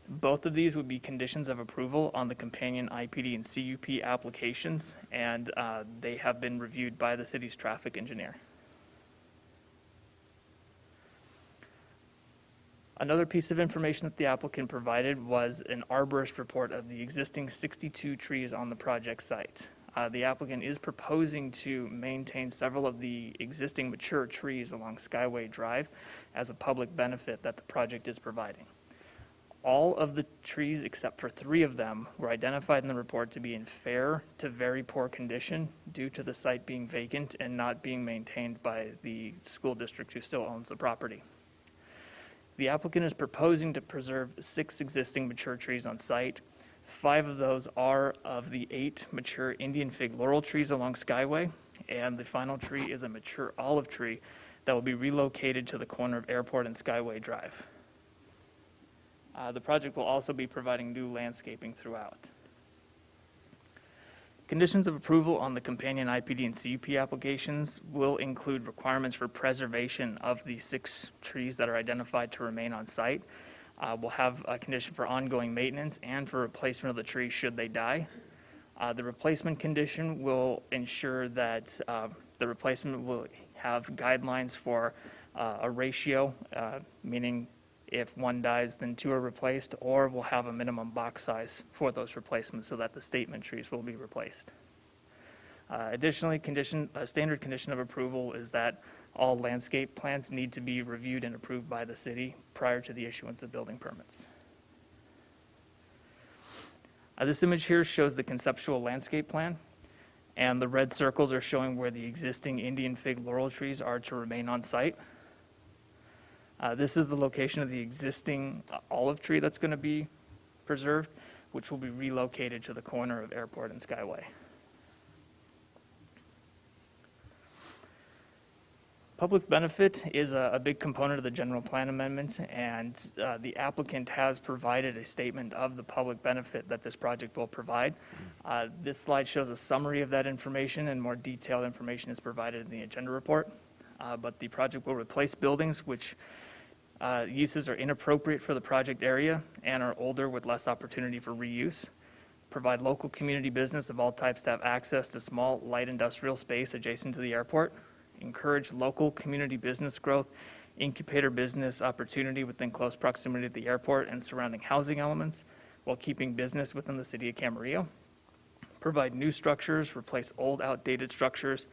Both of these would be conditions of approval on the companion IPD and CUP applications, and they have been reviewed by the city's traffic engineer. Another piece of information that the applicant provided was an arborist report of the existing 62 trees on the project site. The applicant is proposing to maintain several of the existing mature trees along Skyway Drive as a public benefit that the project is providing. All of the trees except for 3 of them were identified in the report to be in fair to very poor condition due to the site being vacant and not being maintained by the school district who still owns the property. The applicant is proposing to preserve 6 existing mature trees on site. 5 of those are of the 8 mature Indian fig laurel trees along Skyway, and the final tree is a mature olive tree that will be relocated to the corner of Airport and Skyway Drive. The project will also be providing new landscaping throughout. Conditions of approval on the companion IPD and CUP applications will include requirements for preservation of the 6 trees that are identified to remain on site. We'll have a condition for ongoing maintenance and for replacement of the trees should they die. The replacement condition will ensure that the replacement will have guidelines for a ratio, meaning if 1 dies, then 2 are replaced, or we'll have a minimum box size for those replacements so that the statement trees will be replaced. Additionally, a standard condition of approval is that all landscape plans need to be reviewed and approved by the city prior to the issuance of building permits. This image here shows the conceptual landscape plan, and the red circles are showing where the existing Indian fig laurel trees are to remain on site. This is the location of the existing olive tree that's going to be preserved, which will be relocated to the corner of Airport and Skyway. Public benefit is a big component of the general plan amendment, and the applicant has provided a statement of the public benefit that this project will provide. This slide shows a summary of that information, and more detailed information is provided in the agenda report. But the project will replace buildings which uses are inappropriate for the project area and are older with less opportunity for reuse, provide local community business of all types to have access to small, light industrial space adjacent to the airport, encourage local community business growth, incubator business opportunity within close proximity to the airport and surrounding housing elements, while keeping business within the city of Camarillo, provide new structures, replace old, outdated structures,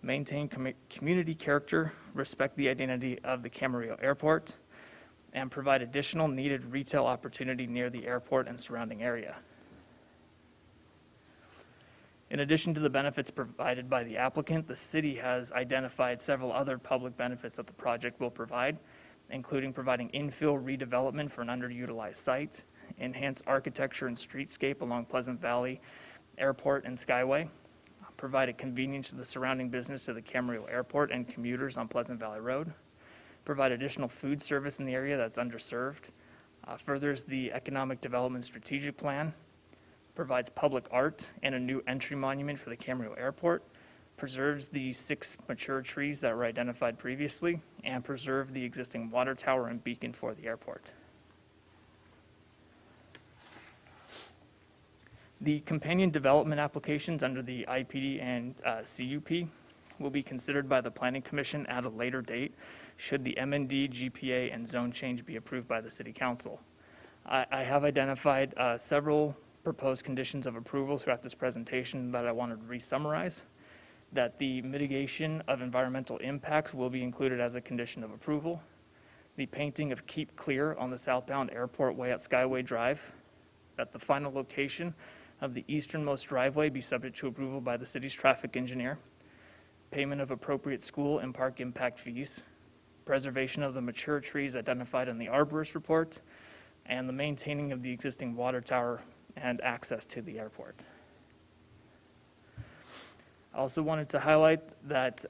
maintain community character, respect the identity of the Camarillo Airport, and provide additional needed retail opportunity near the airport and surrounding area. In addition to the benefits provided by the applicant, the city has identified several other public benefits that the project will provide, including providing infill redevelopment for an underutilized site, enhance architecture and streetscape along Pleasant Valley, Airport, and Skyway, provide a convenience to the surrounding business to the Camarillo Airport and commuters on Pleasant Valley Road, provide additional food service in the area that's underserved, furthers the economic development strategic plan, provides public art and a new entry monument for the Camarillo Airport, preserves the 6 mature trees that were identified previously, and preserve the existing water tower and beacon for the airport. The companion development applications under the IPD and CUP will be considered by the Planning Commission at a later date should the MND, GPA, and zone change be approved by the City Council. I have identified several proposed conditions of approval throughout this presentation that I wanted to re-summarize. That the mitigation of environmental impacts will be included as a condition of approval. The painting of Keep Clear on the southbound Airport Way at Skyway Drive. That the final location of the easternmost driveway be subject to approval by the city's traffic engineer. Payment of appropriate school and park impact fees. Preservation of the mature trees identified in the arborist report. And the maintaining of the existing water tower and access to the airport. I also wanted to highlight that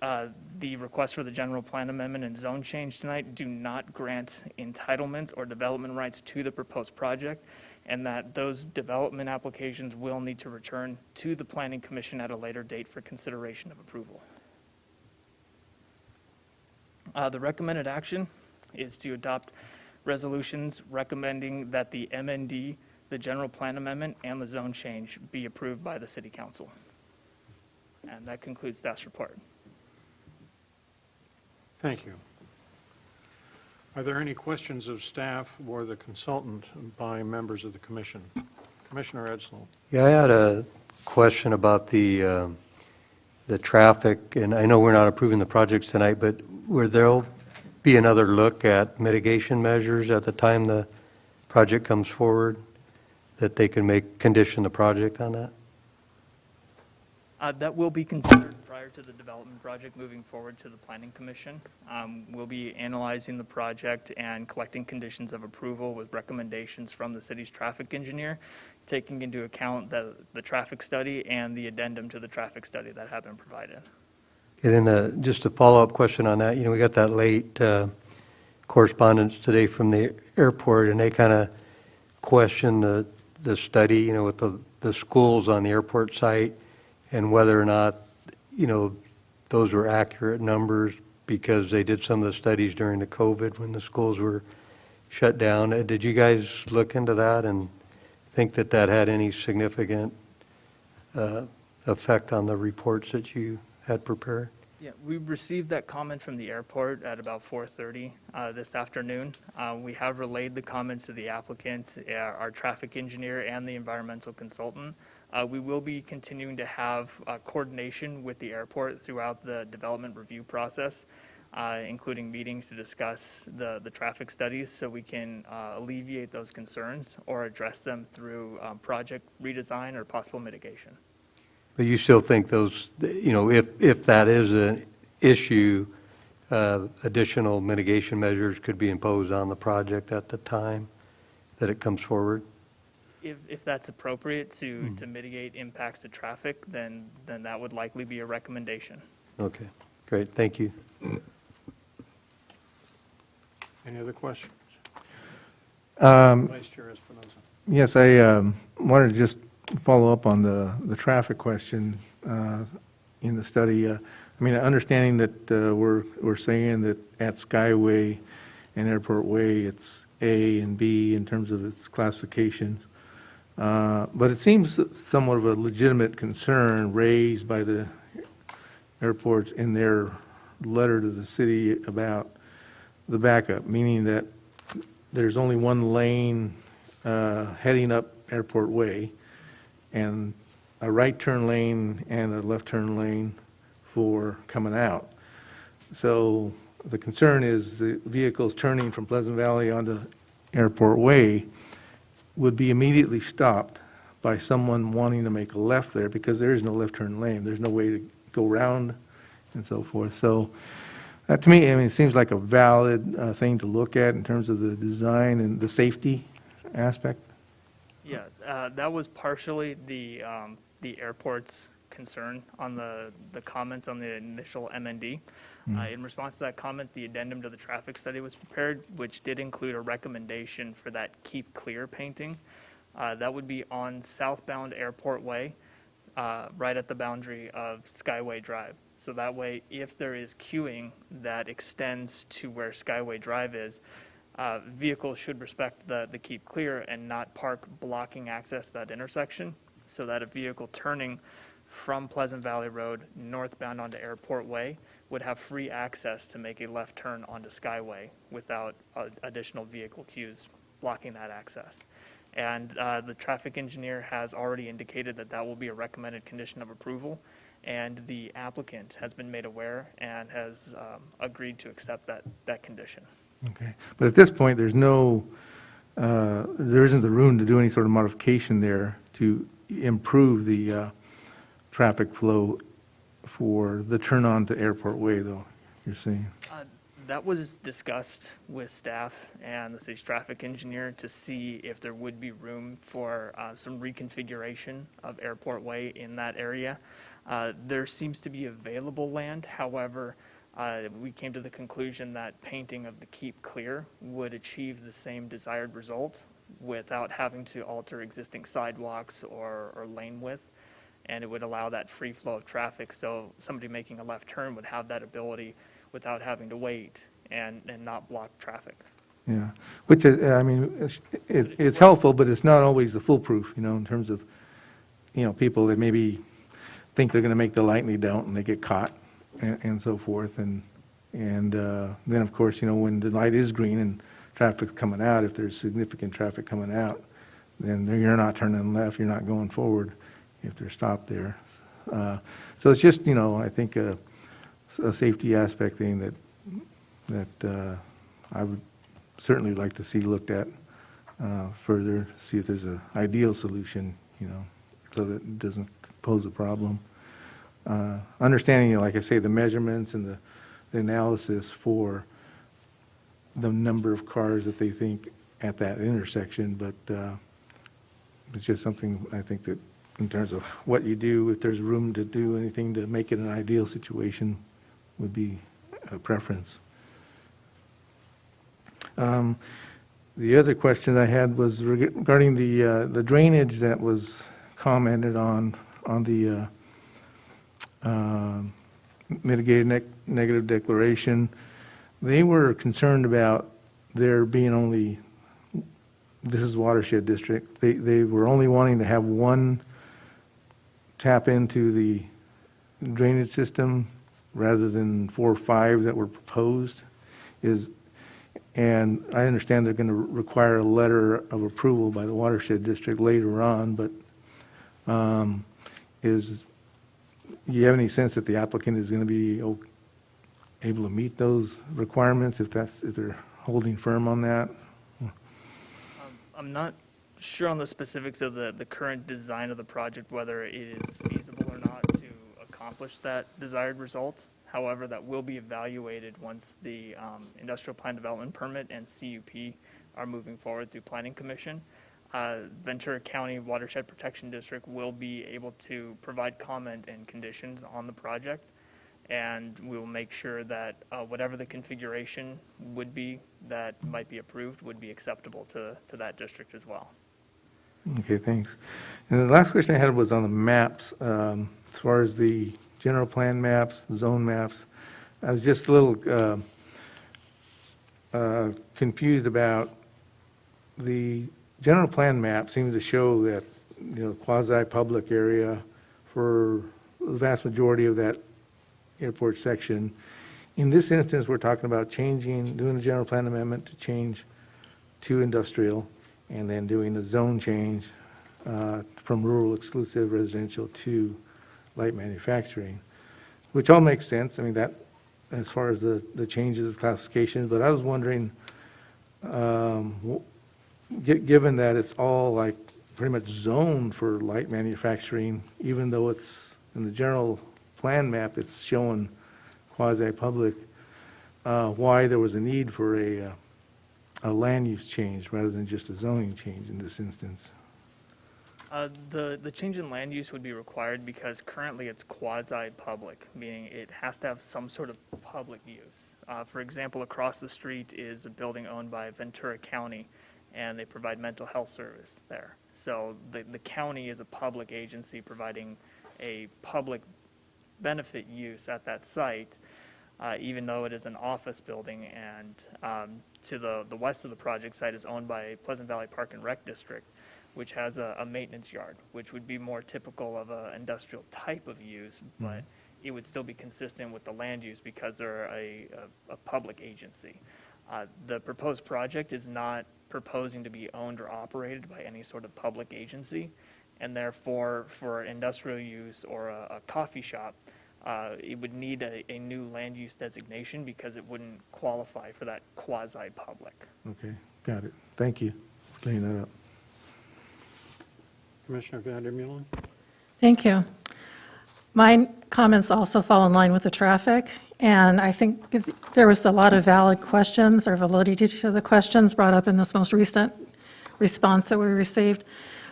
the request for the general plan amendment and zone change tonight do not grant entitlement or development rights to the proposed project, and that those development applications will need to return to the Planning Commission at a later date for consideration of approval. The recommended action is to adopt resolutions recommending that the MND, the general plan amendment, and the zone change be approved by the City Council. And that concludes staff's report. Thank you. Are there any questions of staff or the consultant by members of the commission? Commissioner Edsall. Yeah, I had a question about the traffic, and I know we're not approving the projects tonight, but will there be another look at mitigation measures at the time the project comes forward, that they can condition the project on that? That will be considered prior to the development project moving forward to the Planning Commission. We'll be analyzing the project and collecting conditions of approval with recommendations from the city's traffic engineer, taking into account the traffic study and the addendum to the traffic study that have been provided. And then just a follow-up question on that. You know, we got that late correspondence today from the airport, and they kind of questioned the study, you know, with the schools on the airport site, and whether or not, you know, those were accurate numbers, because they did some of the studies during the COVID when the schools were shut down. Did you guys look into that and think that that had any significant effect on the reports that you had prepared? Yeah, we received that comment from the airport at about 4:30 this afternoon. We have relayed the comments to the applicant, our traffic engineer, and the environmental consultant. We will be continuing to have coordination with the airport throughout the development review process, including meetings to discuss the traffic studies, so we can alleviate those concerns or address them through project redesign or possible mitigation. But you still think those, you know, if that is an issue, additional mitigation measures could be imposed on the project at the time that it comes forward? If that's appropriate to mitigate impacts to traffic, then that would likely be a recommendation. Okay, great, thank you. Any other questions? Um, Vice Chair Espinoza. Yes, I wanted to just follow up on the traffic question in the study. I mean, understanding that we're saying that at Skyway and Airport Way, it's A and B in terms of its classifications. But it seems somewhat of a legitimate concern raised by the airports in their letter to the city about the backup, meaning that there's only one lane heading up Airport Way, and a right turn lane and a left turn lane for coming out. So the concern is the vehicles turning from Pleasant Valley onto Airport Way would be immediately stopped by someone wanting to make a left there, because there is no left turn lane. There's no way to go around and so forth. So to me, I mean, it seems like a valid thing to look at in terms of the design and the safety aspect. Yeah, that was partially the airport's concern on the comments on the initial MND. In response to that comment, the addendum to the traffic study was prepared, which did include a recommendation for that Keep Clear painting. That would be on southbound Airport Way, right at the boundary of Skyway Drive. So that way, if there is queuing that extends to where Skyway Drive is, vehicles should respect the Keep Clear and not park blocking access to that intersection, so that a vehicle turning from Pleasant Valley Road northbound onto Airport Way would have free access to make a left turn onto Skyway without additional vehicle queues blocking that access. And the traffic engineer has already indicated that that will be a recommended condition of approval, and the applicant has been made aware and has agreed to accept that condition. Okay, but at this point, there isn't the room to do any sort of modification there to improve the traffic flow for the turn-on to Airport Way, though, you're saying? That was discussed with staff and the city's traffic engineer to see if there would be room for some reconfiguration of Airport Way in that area. There seems to be available land, however, we came to the conclusion that painting of the Keep Clear would achieve the same desired result without having to alter existing sidewalks or lane width, and it would allow that free flow of traffic, so somebody making a left turn would have that ability without having to wait and not block traffic. Yeah, which is, I mean, it's helpful, but it's not always the foolproof, in terms of, people that maybe think they're going to make the light and they don't, and they get caught, and so forth. And then, of course, when the light is green and traffic's coming out, if there's significant traffic coming out, then you're not turning left, you're not going forward if they're stopped there. So it's just, I think a safety aspect thing that I would certainly like to see looked at further, see if there's an ideal solution, so that it doesn't pose a problem. Understanding, like I say, the measurements and the analysis for the number of cars that they think at that intersection, but it's just something I think that in terms of what you do, if there's room to do anything to make it an ideal situation, would be a preference. The other question I had was regarding the drainage that was commented on the mitigated negative declaration. They were concerned about there being only, this is watershed district, they were only wanting to have one tap into the drainage system rather than 4 or 5 that were proposed. And I understand they're going to require a letter of approval by the watershed district later on, but do you have any sense that the applicant is going to be able to meet those requirements if they're holding firm on that? I'm not sure on the specifics of the current design of the project, whether it is feasible or not to accomplish that desired result. However, that will be evaluated once the industrial plan development permit and CUP are moving forward through Planning Commission. Ventura County Watershed Protection District will be able to provide comment and conditions on the project, and we will make sure that whatever the configuration would be that might be approved would be acceptable to that district as well. Okay, thanks. And the last question I had was on the maps, as far as the general plan maps, zone maps. I was just a little confused about the general plan map seems to show that, quasi-public area for the vast majority of that airport section. In this instance, we're talking about doing a general plan amendment to change to industrial, and then doing a zone change from rural exclusive residential to light manufacturing, which all makes sense. I mean, that, as far as the changes of classifications, but I was wondering, given that it's all like pretty much zoned for light manufacturing, even though it's in the general plan map, it's showing quasi-public, why there was a need for a land use change rather than just a zoning change in this instance. The change in land use would be required because currently it's quasi-public, meaning it has to have some sort of public use. For example, across the street is a building owned by Ventura County, and they provide mental health service there. So the county is a public agency providing a public benefit use at that site, even though it is an office building, and to the west of the project site is owned by Pleasant Valley Park and Rec District, which has a maintenance yard, which would be more typical of an industrial type of use, but it would still be consistent with the land use because they're a public agency. The proposed project is not proposing to be owned or operated by any sort of public agency, and therefore, for industrial use or a coffee shop, it would need a new land use designation because it wouldn't qualify for that quasi-public. Okay, got it. Thank you for cleaning that up. Commissioner Vandermeulen? Thank you. My comments also fall in line with the traffic, and I think there was a lot of valid questions or validity to the questions brought up in this most recent response that we received.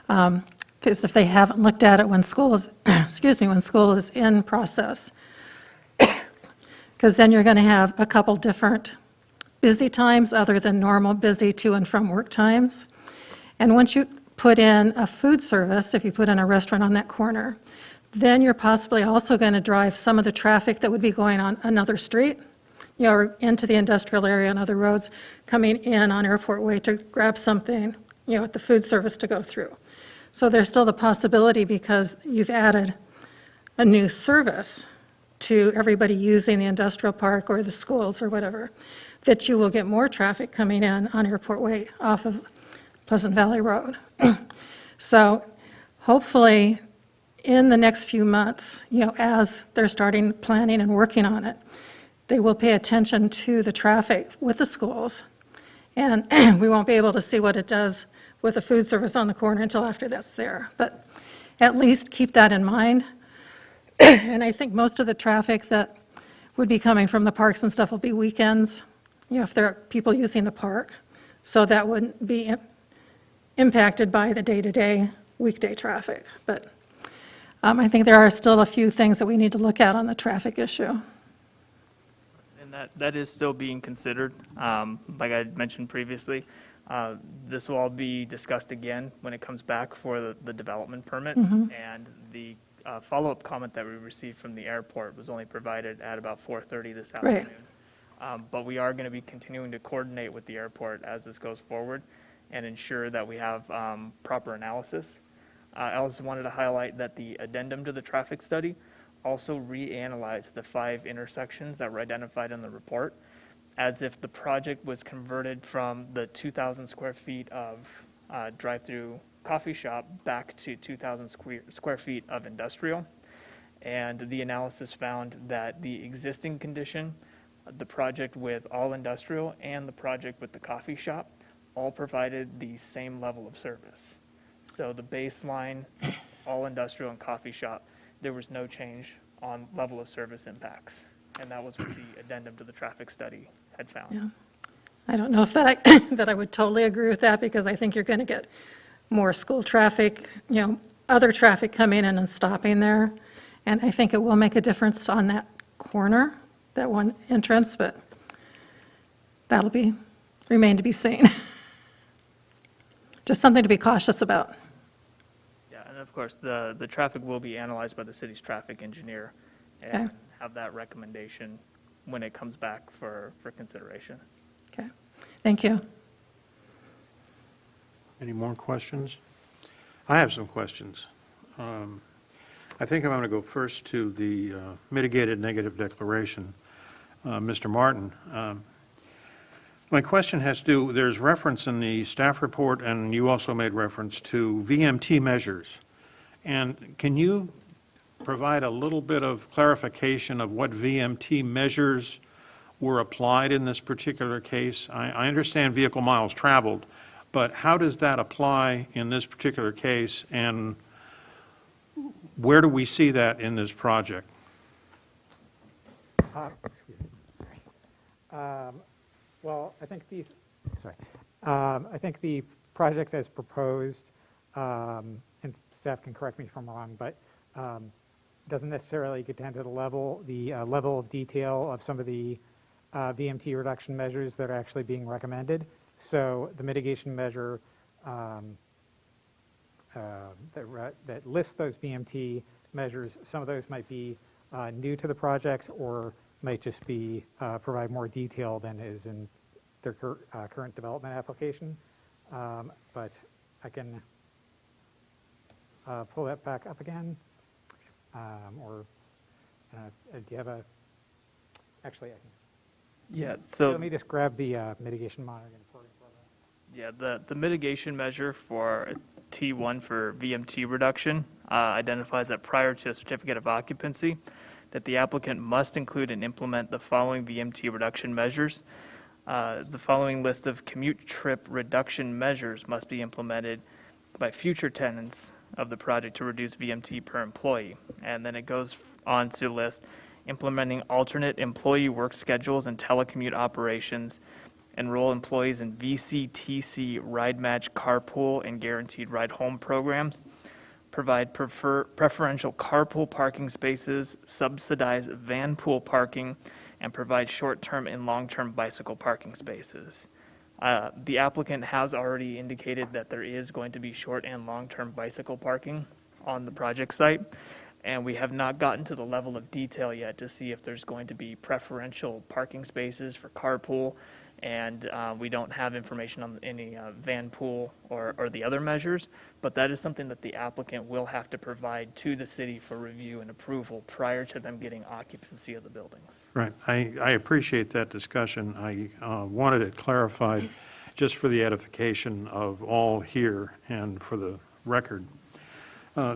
Because if they haven't looked at it when school is, when school is in process, because then you're going to have a couple different busy times other than normal busy to and from work times. And once you put in a food service, if you put in a restaurant on that corner, then you're possibly also going to drive some of the traffic that would be going on another street, or into the industrial area and other roads, coming in on Airport Way to grab something, at the food service to go through. So there's still the possibility, because you've added a new service to everybody using the industrial park or the schools or whatever, that you will get more traffic coming in on Airport Way off of Pleasant Valley Road. So hopefully, in the next few months, as they're starting planning and working on it, they will pay attention to the traffic with the schools. And we won't be able to see what it does with the food service on the corner until after that's there. But at least keep that in mind. And I think most of the traffic that would be coming from the parks and stuff will be weekends, if there are people using the park. So that wouldn't be impacted by the day-to-day weekday traffic. But I think there are still a few things that we need to look at on the traffic issue. And that is still being considered. Like I mentioned previously, this will all be discussed again when it comes back for the development permit. And the follow-up comment that we received from the airport was only provided at about 4:30 this afternoon. But we are going to be continuing to coordinate with the airport as this goes forward and ensure that we have proper analysis. I also wanted to highlight that the addendum to the traffic study also reanalyzed the 5 intersections that were identified in the report, as if the project was converted from the 2,000 square feet of drive-through coffee shop back to 2,000 square feet of industrial. And the analysis found that the existing condition, the project with all industrial and the project with the coffee shop, all provided the same level of service. So the baseline, all industrial and coffee shop, there was no change on level of service impacts. And that was what the addendum to the traffic study had found. Yeah. I don't know if that that I would totally agree with that, because I think you're going to get more school traffic, other traffic coming in and stopping there. And I think it will make a difference on that corner, that one entrance, but that'll remain to be seen. Just something to be cautious about. Yeah, and of course, the traffic will be analyzed by the city's traffic engineer and Okay. have that recommendation when it comes back for consideration. Okay, thank you. Any more questions? I have some questions. I think I'm going to go first to the mitigated negative declaration. Mr. Martin, my question has to do, there's reference in the staff report, and you also made reference to VMT measures. And can you provide a little bit of clarification of what VMT measures were applied in this particular case? I understand vehicle miles traveled, but how does that apply in this particular case, and where do we see that in this project? Excuse me. Well, I think I think the project as proposed, and staff can correct me if I'm wrong, but doesn't necessarily get down to the level of detail of some of the VMT reduction measures that are actually being recommended. So the mitigation measure that lists those VMT measures, some of those might be new to the project or might just be provide more detail than is in their current development application. But I can pull that back up again. Or do you have a, actually, I can. Yeah, so. Let me just grab the mitigation monitoring and reporting program. Yeah, the mitigation measure for T1 for VMT reduction identifies that prior to a certificate of occupancy, that the applicant must include and implement the following VMT reduction measures. The following list of commute trip reduction measures must be implemented by future tenants of the project to reduce VMT per employee. And then it goes on to list implementing alternate employee work schedules and telecommute operations, enroll employees in VCTC ride match carpool and guaranteed ride home programs, provide preferential carpool parking spaces, subsidize van pool parking, and provide short-term and long-term bicycle parking spaces. The applicant has already indicated that there is going to be short and long-term bicycle parking on the project site, and we have not gotten to the level of detail yet to see if there's going to be preferential parking spaces for carpool, and we don't have information on any van pool or the other measures, but that is something that the applicant will have to provide to the city for review and approval prior to them getting occupancy of the buildings. Right. I appreciate that discussion. I wanted it clarified just for the edification of all here and for the record.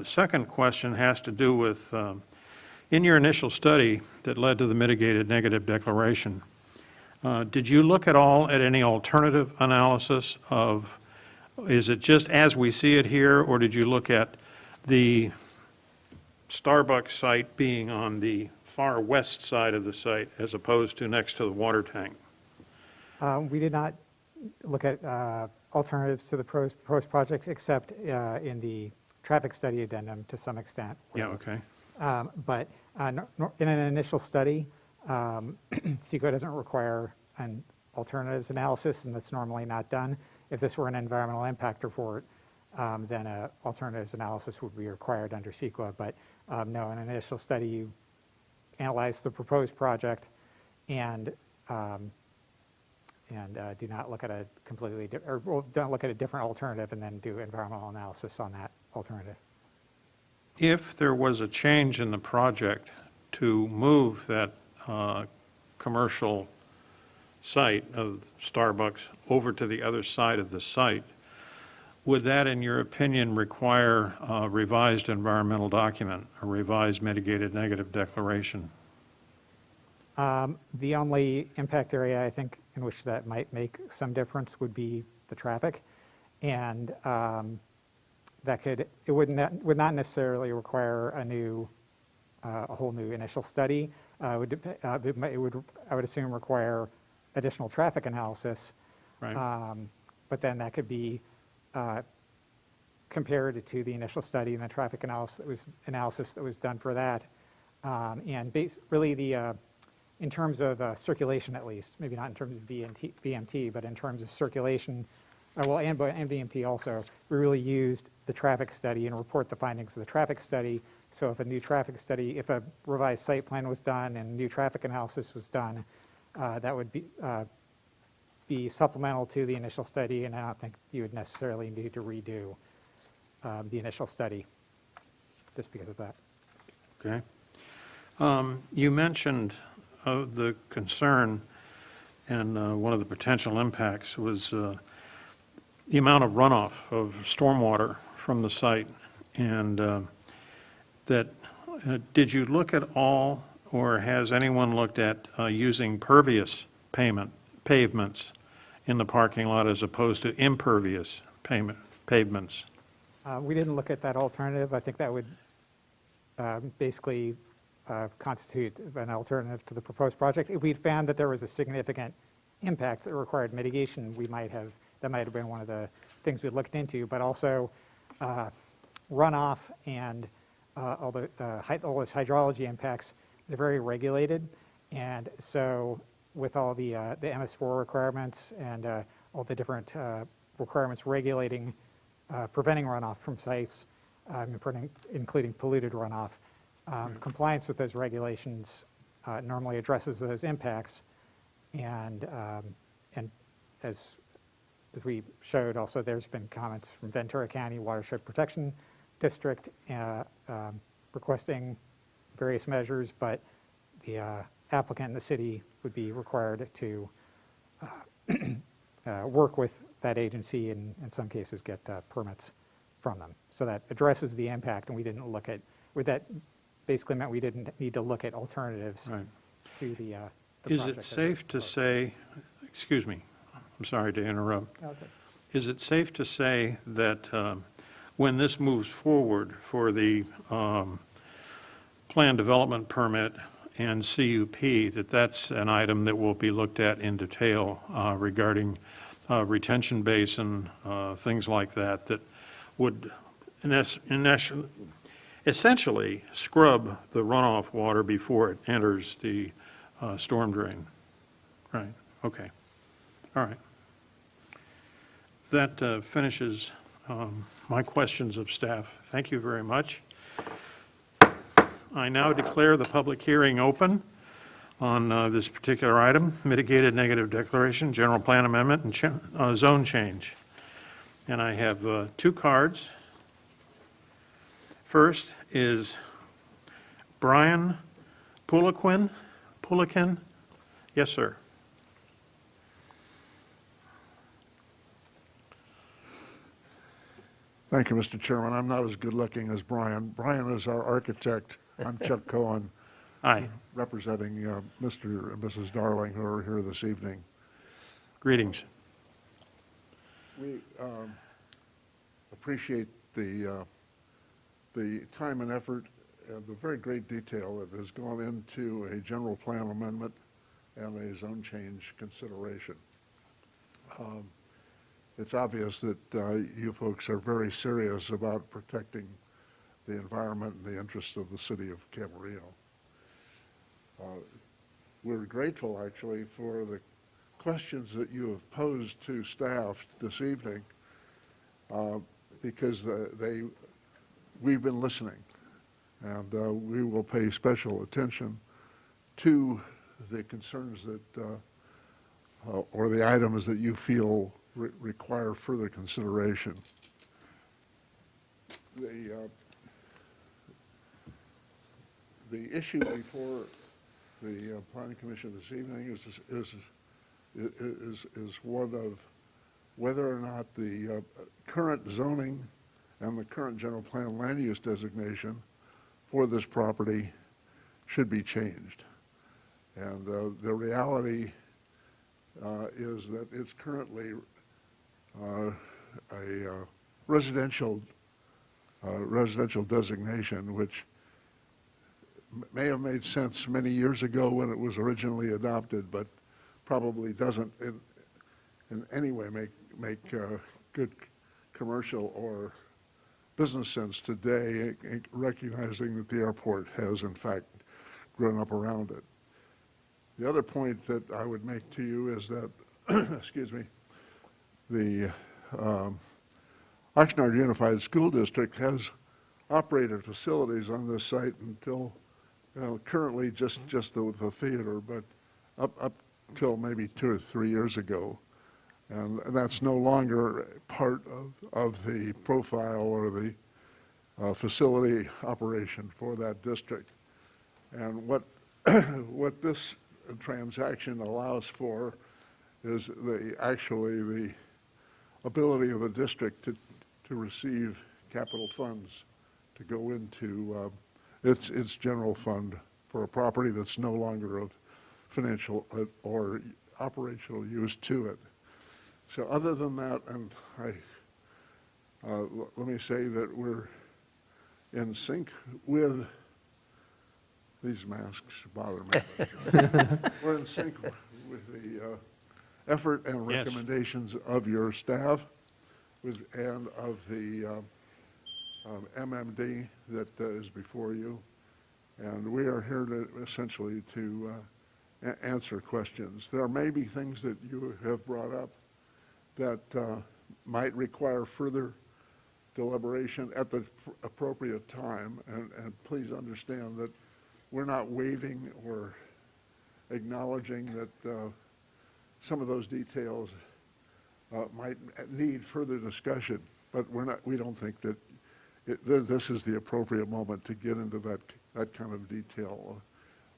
Second question has to do with, in your initial study that led to the mitigated negative declaration, did you look at all at any alternative analysis of, is it just as we see it here, or did you look at the Starbucks site being on the far west side of the site as opposed to next to the water tank? We did not look at alternatives to the proposed project except in the traffic study addendum to some extent. Yeah, okay. But in an initial study, CEQA doesn't require an alternatives analysis, and that's normally not done. If this were an environmental impact report, then an alternatives analysis would be required under CEQA. But no, in an initial study, you analyze the proposed project and do not look at a completely don't look at a different alternative and then do environmental analysis on that alternative. If there was a change in the project to move that commercial site of Starbucks over to the other side of the site, would that, in your opinion, require a revised environmental document, a revised mitigated negative declaration? The only impact area I think in which that might make some difference would be the traffic, and it would not necessarily require a whole new initial study. I would assume require additional traffic analysis. Right. But then that could be compared to the initial study and the traffic analysis that was done for that. And really in terms of circulation at least, maybe not in terms of VMT, but in terms of circulation, and VMT also, we really used the traffic study and report the findings of the traffic study. So if if a revised site plan was done and new traffic analysis was done, that would be supplemental to the initial study, and I don't think you would necessarily need to redo the initial study just because of that. Okay. You mentioned the concern, and one of the potential impacts was the amount of runoff of stormwater from the site, and did you look at all, or has anyone looked at using pervious pavements in the parking lot as opposed to impervious pavements? We didn't look at that alternative. I think that would basically constitute an alternative to the proposed project. If we found that there was a significant impact that required mitigation, that might have been one of the things we looked into. But also, runoff and all those hydrology impacts, they're very regulated. And so with all the MS4 requirements and all the different requirements regulating, preventing runoff from sites, including polluted runoff, compliance with those regulations normally addresses those impacts. And as we showed, also there's been comments from Ventura County Watershed Protection District requesting various measures, but the applicant and the city would be required to work with that agency and in some cases get permits from them. So that addresses the impact, and we didn't look at, that basically meant we didn't need to look at alternatives Right. to the Is project. it safe to say, excuse me, I'm sorry to interrupt. No, it's okay. Is it safe to say that when this moves forward for the plan development permit and CUP, that that's an item that will be looked at in detail regarding retention basin, things like that, that would essentially scrub the runoff water before it enters the storm drain? Right, okay, all right. That finishes my questions of staff. Thank you very much. I now declare the public hearing open on this particular item, mitigated negative declaration, general plan amendment, and zone change. And I have 2 cards. First is Brian Pouliken. Yes, sir. Thank you, Mr. Chairman. I'm not as good-looking as Brian. Brian is our architect. I'm Chuck Cohen, Aye. representing Mr. and Mrs. Darling, who are here this evening. Greetings. We appreciate the time and effort and the very great detail that has gone into a general plan amendment and a zone change consideration. It's obvious that you folks are very serious about protecting the environment and the interests of the city of Camarillo. We're grateful, actually, for the questions that you have posed to staff this evening because we've been listening, and we will pay special attention to the concerns that or the items that you feel require further consideration. The issue before the Planning Commission this evening is one of whether or not the current zoning and the current general plan land use designation for this property should be changed. And the reality is that it's currently a residential designation, which may have made sense many years ago when it was originally adopted, but probably doesn't in any way make good commercial or business sense today, recognizing that the airport has in fact grown up around it. The other point that I would make to you is that, excuse me, the Oxnard Unified School District has operated facilities on this site until currently just the theater, but up till maybe 2 or 3 years ago. And that's no longer part of the profile or the facility operation for that district. And what this transaction allows for is actually the ability of the district to receive capital funds to go into its general fund for a property that's no longer of financial or operational use to it. So other than that, and let me say that we're in sync with, these masks bother me. We're in sync with the effort and recommendations of your staff and of the MMD that is before you. And we are here to essentially to answer questions. There may be things that you have brought up that might require further deliberation at the appropriate time. And please understand that we're not waiving or acknowledging that some of those details might need further discussion, but we don't think that this is the appropriate moment to get into that kind of detail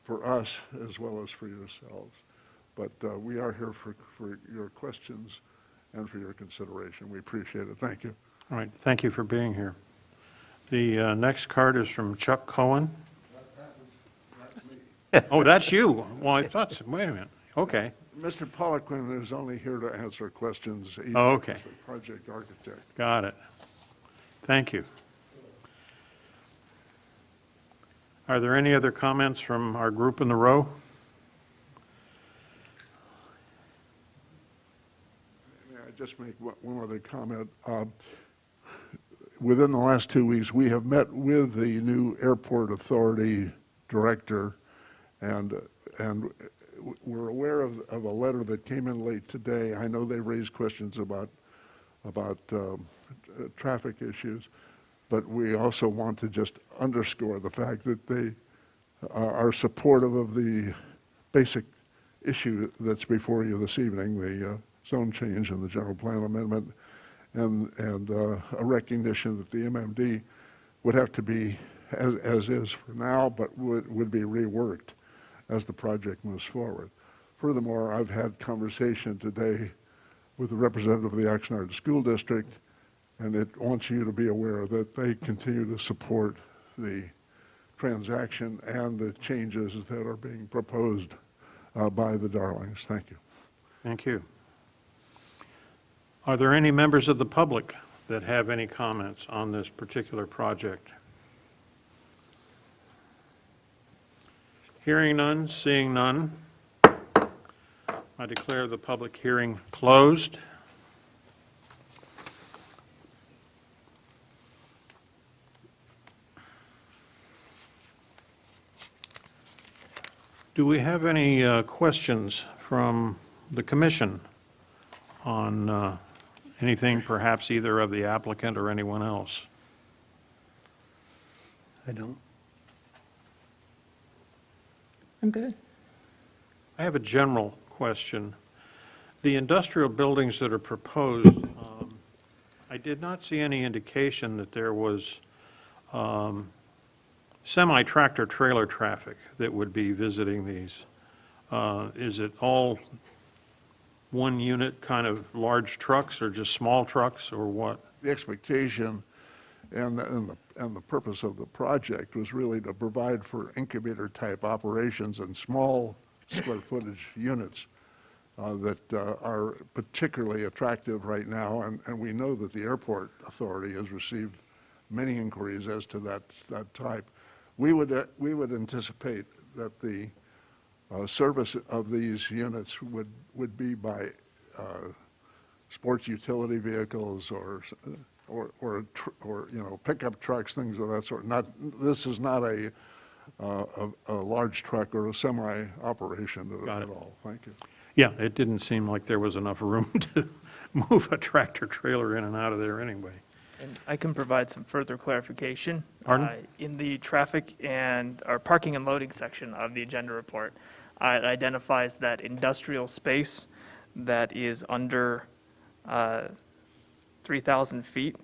for us as well as for yourselves. But we are here for your questions and for your consideration. We appreciate it. Thank you. All right, thank you for being here. The next card is from Chuck Cohen. Oh, that's you. Well, I thought, wait a minute. Okay. Mr. Poliquin is only here to answer questions. He Oh, okay. is the project architect. Got it. Thank you. Are there any other comments from our group in the row? May I just make one other comment? Within the last 2 weeks, we have met with the new airport authority director, and we're aware of a letter that came in late today. I know they raised questions about traffic issues, but we also want to just underscore the fact that they are supportive of the basic issue that's before you this evening, the zone change and the general plan amendment, and a recognition that the MMD would have to be as is for now, but would be reworked as the project moves forward. Furthermore, I've had conversation today with the representative of the Oxnard School District, and it wants you to be aware that they continue to support the transaction and the changes that are being proposed by the Darlings. Thank you. Thank you. Are there any members of the public that have any comments on this particular project? Hearing none, seeing none, I declare the public hearing closed. Do we have any questions from the commission on anything, perhaps either of the applicant or anyone else? I don't. I'm good. I have a general question. The industrial buildings that are proposed, I did not see any indication that there was semi-tractor trailer traffic that would be visiting these. Is it all one unit kind of large trucks or just small trucks or what? The expectation and the purpose of the project was really to provide for incubator-type operations and small square footage units that are particularly attractive right now, and we know that the airport authority has received many inquiries as to that type. We would anticipate that the service of these units would be by sports utility vehicles or pickup trucks, things of that sort. This is not a large truck or a semi operation at all. Thank you. Yeah, it didn't seem like there was enough room to move a tractor trailer in and out of there anyway. And I can provide some further clarification. Pardon? In the traffic and, or parking and loading section of the agenda report, it identifies that industrial space that is under 3,000 feet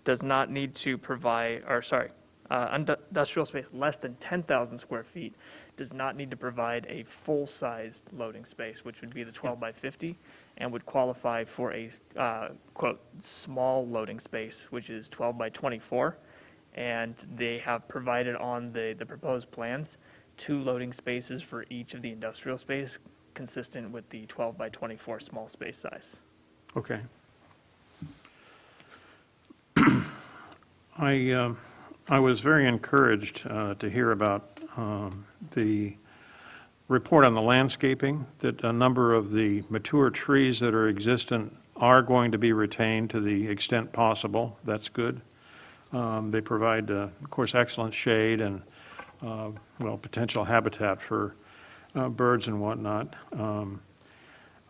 does not need to provide, or sorry, industrial space less than 10,000 square feet does not need to provide a full-sized loading space, which would be the 12 by 50, and would qualify for a, quote, small loading space, which is 12 by 24. And they have provided on the proposed plans 2 loading spaces for each of the industrial space, consistent with the 12 by 24 small space size. Okay. I was very encouraged to hear about the report on the landscaping, that a number of the mature trees that are existent are going to be retained to the extent possible. That's good. They provide, of course, excellent shade and, well, potential habitat for birds and whatnot.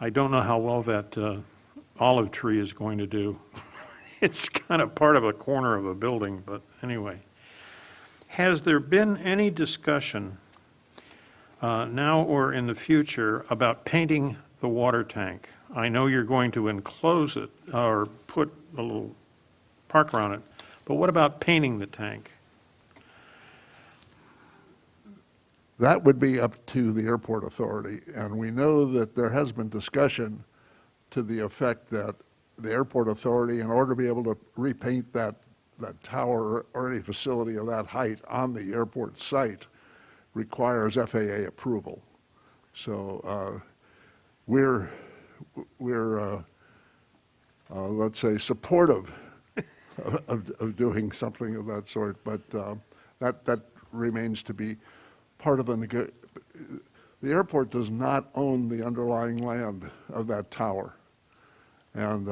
I don't know how well that olive tree is going to do. It's kind of part of a corner of a building, but anyway. Has there been any discussion now or in the future about painting the water tank? I know you're going to enclose it or put a little park around it, but what about painting the tank? That would be up to the airport authority, and we know that there has been discussion to the effect that the airport authority, in order to be able to repaint that tower or any facility of that height on the airport site, requires FAA approval. So we're let's say, supportive of doing something of that sort, but that remains to be part of the airport does not own the underlying land of that tower. And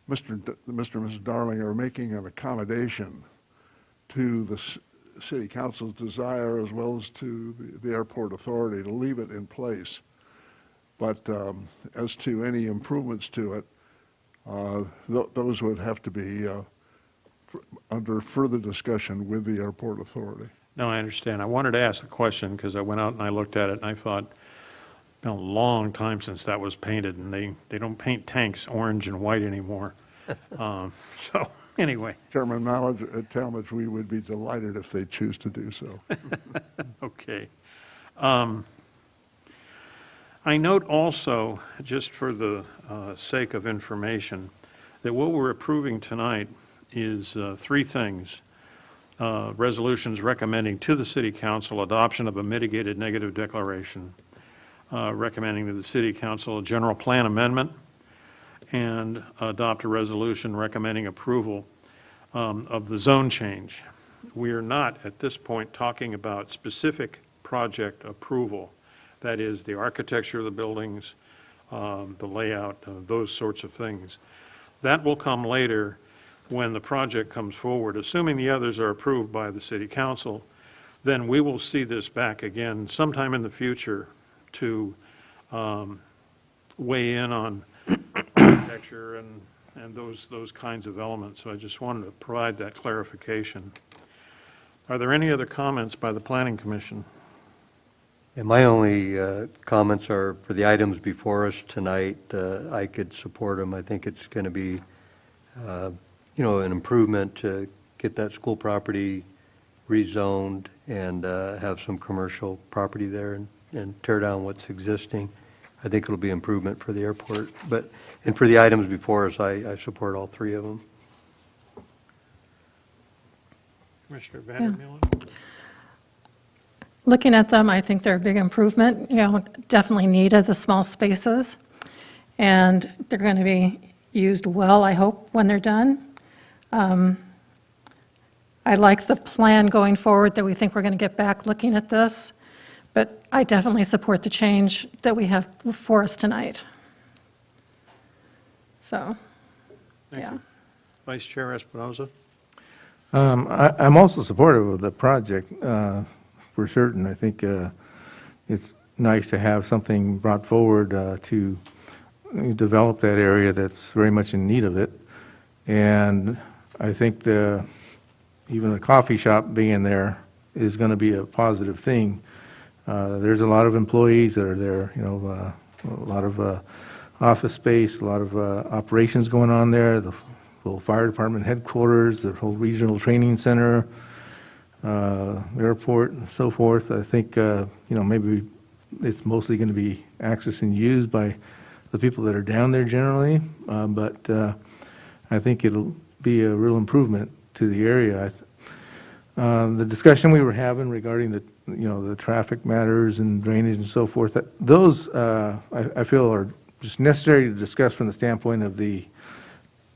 Mr. and Mrs. Darling are making an accommodation to the city council's desire as well as to the airport authority to leave it in place. But as to any improvements to it, those would have to be under further discussion with the airport authority. No, I understand. I wanted to ask the question because I went out and I looked at it and I thought, it's been a long time since that was painted, and they don't paint tanks orange and white anymore. So anyway. Chairman Talmadge, we would be delighted if they choose to do so. Okay. I note also, just for the sake of information, that what we're approving tonight is three things. Resolutions recommending to the City Council adoption of a mitigated negative declaration, recommending to the City Council a general plan amendment, and adopt a resolution recommending approval of the zone change. We are not, at this point, talking about specific project approval. That is, the architecture of the buildings, the layout, those sorts of things. That will come later when the project comes forward. Assuming the others are approved by the City Council, then we will see this back again sometime in the future to weigh in on architecture and those kinds of elements. So I just wanted to provide that clarification. Are there any other comments by the Planning Commission? And my only comments are for the items before us tonight. I could support them. I think it's going to be, an improvement to get that school property rezoned and have some commercial property there and tear down what's existing. I think it'll be improvement for the airport. And for the items before us, I support all three of them. Commissioner Vandermeulen? Looking at them, I think they're a big improvement, definitely needed, the small spaces. And they're going to be used well, I hope, when they're done. I like the plan going forward that we think we're going to get back looking at this, but I definitely support the change that we have before us tonight. So, Thank yeah. you. Vice Chair Espinoza? I'm also supportive of the project, for certain. I think it's nice to have something brought forward to develop that area that's very much in need of it. And I think even the coffee shop being there is going to be a positive thing. There's a lot of employees that are there, a lot of office space, a lot of operations going on there, the whole fire department headquarters, the whole regional training center, airport, and so forth. I think, maybe it's mostly going to be accessed and used by the people that are down there generally, but I think it'll be a real improvement to the area. The discussion we were having regarding the traffic matters and drainage and so forth, those I feel are just necessary to discuss from the standpoint of the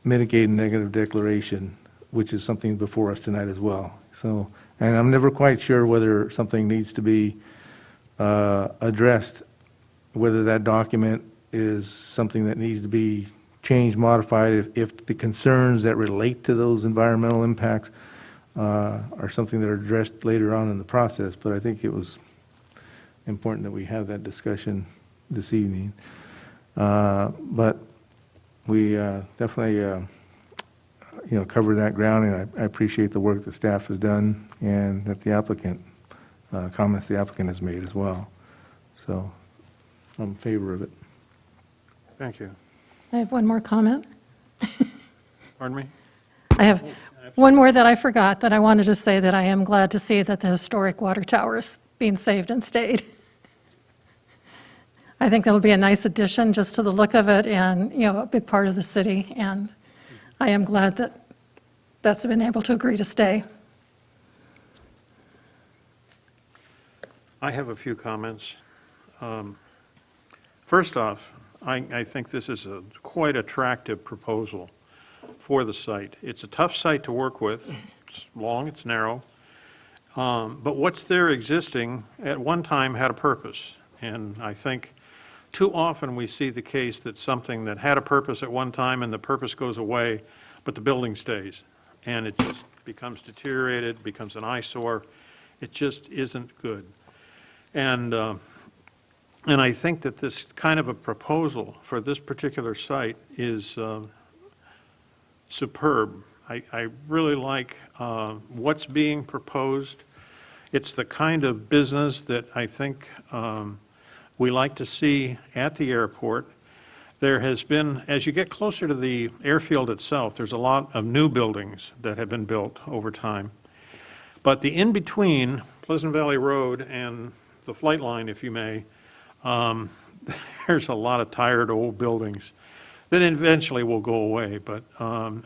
mitigated negative declaration, which is something before us tonight as well. So, and I'm never quite sure whether something needs to be addressed, whether that document is something that needs to be changed, modified, if the concerns that relate to those environmental impacts are something that are addressed later on in the process. But I think it was important that we have that discussion this evening. But we definitely, covered that ground, and I appreciate the work that staff has done and that the applicant, comments the applicant has made as well. So I'm in favor of it. Thank you. I have one more comment. Pardon me? I have one more that I forgot, that I wanted to say that I am glad to see that the historic water tower is being saved and stayed. I think that'll be a nice addition just to the look of it and, a big part of the city. And I am glad that that's been able to agree to stay. I have a few comments. First off, I think this is a quite attractive proposal for the site. It's a tough site to work with. It's long, it's narrow. But what's there existing at one time had a purpose. And I think too often we see the case that something that had a purpose at one time and the purpose goes away, but the building stays. And it just becomes deteriorated, becomes an eyesore. It just isn't good. And I think that this kind of a proposal for this particular site is superb. I really like what's being proposed. It's the kind of business that I think we like to see at the airport. There has been, as you get closer to the airfield itself, there's a lot of new buildings that have been built over time. But the in-between Pleasant Valley Road and the flight line, if you may, there's a lot of tired old buildings that eventually will go away, but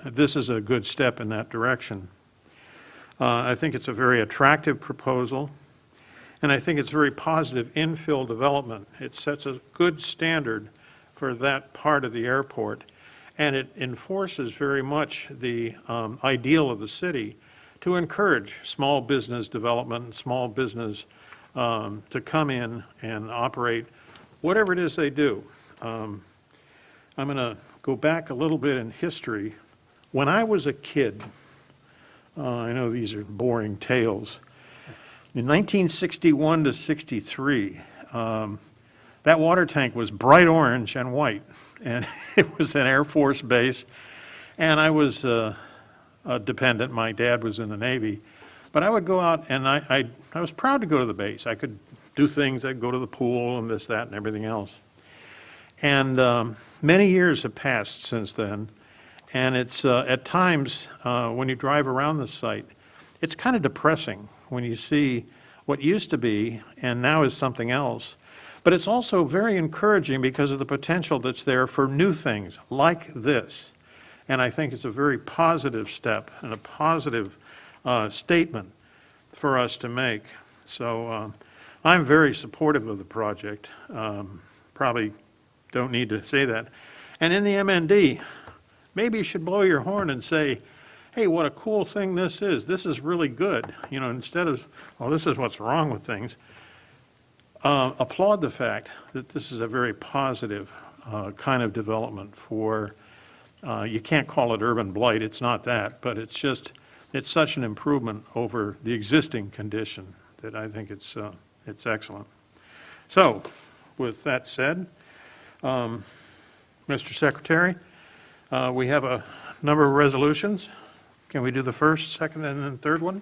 this is a good step in that direction. I think it's a very attractive proposal, and I think it's very positive infill development. It sets a good standard for that part of the airport, and it enforces very much the ideal of the city to encourage small business development, small business to come in and operate whatever it is they do. I'm going to go back a little bit in history. When I was a kid, I know these are boring tales. In 1961 to 63, that water tank was bright orange and white, and it was an Air Force base, and I was a dependent. My dad was in the Navy. But I would go out, and I was proud to go to the base. I could do things. I'd go to the pool and this, that, and everything else. And many years have passed since then, and it's at times when you drive around the site, it's kind of depressing when you see what used to be and now is something else. But it's also very encouraging because of the potential that's there for new things like this. And I think it's a very positive step and a positive statement for us to make. So I'm very supportive of the project. Probably don't need to say that. And in the MND, maybe you should blow your horn and say, hey, what a cool thing this is. This is really good. Instead of, well, this is what's wrong with things. Applaud the fact that this is a very positive kind of development for, you can't call it urban blight, it's not that, but it's such an improvement over the existing condition that I think it's excellent. So, with that said, Mr. Secretary, we have a number of resolutions. Can we do the first, second, and then third one?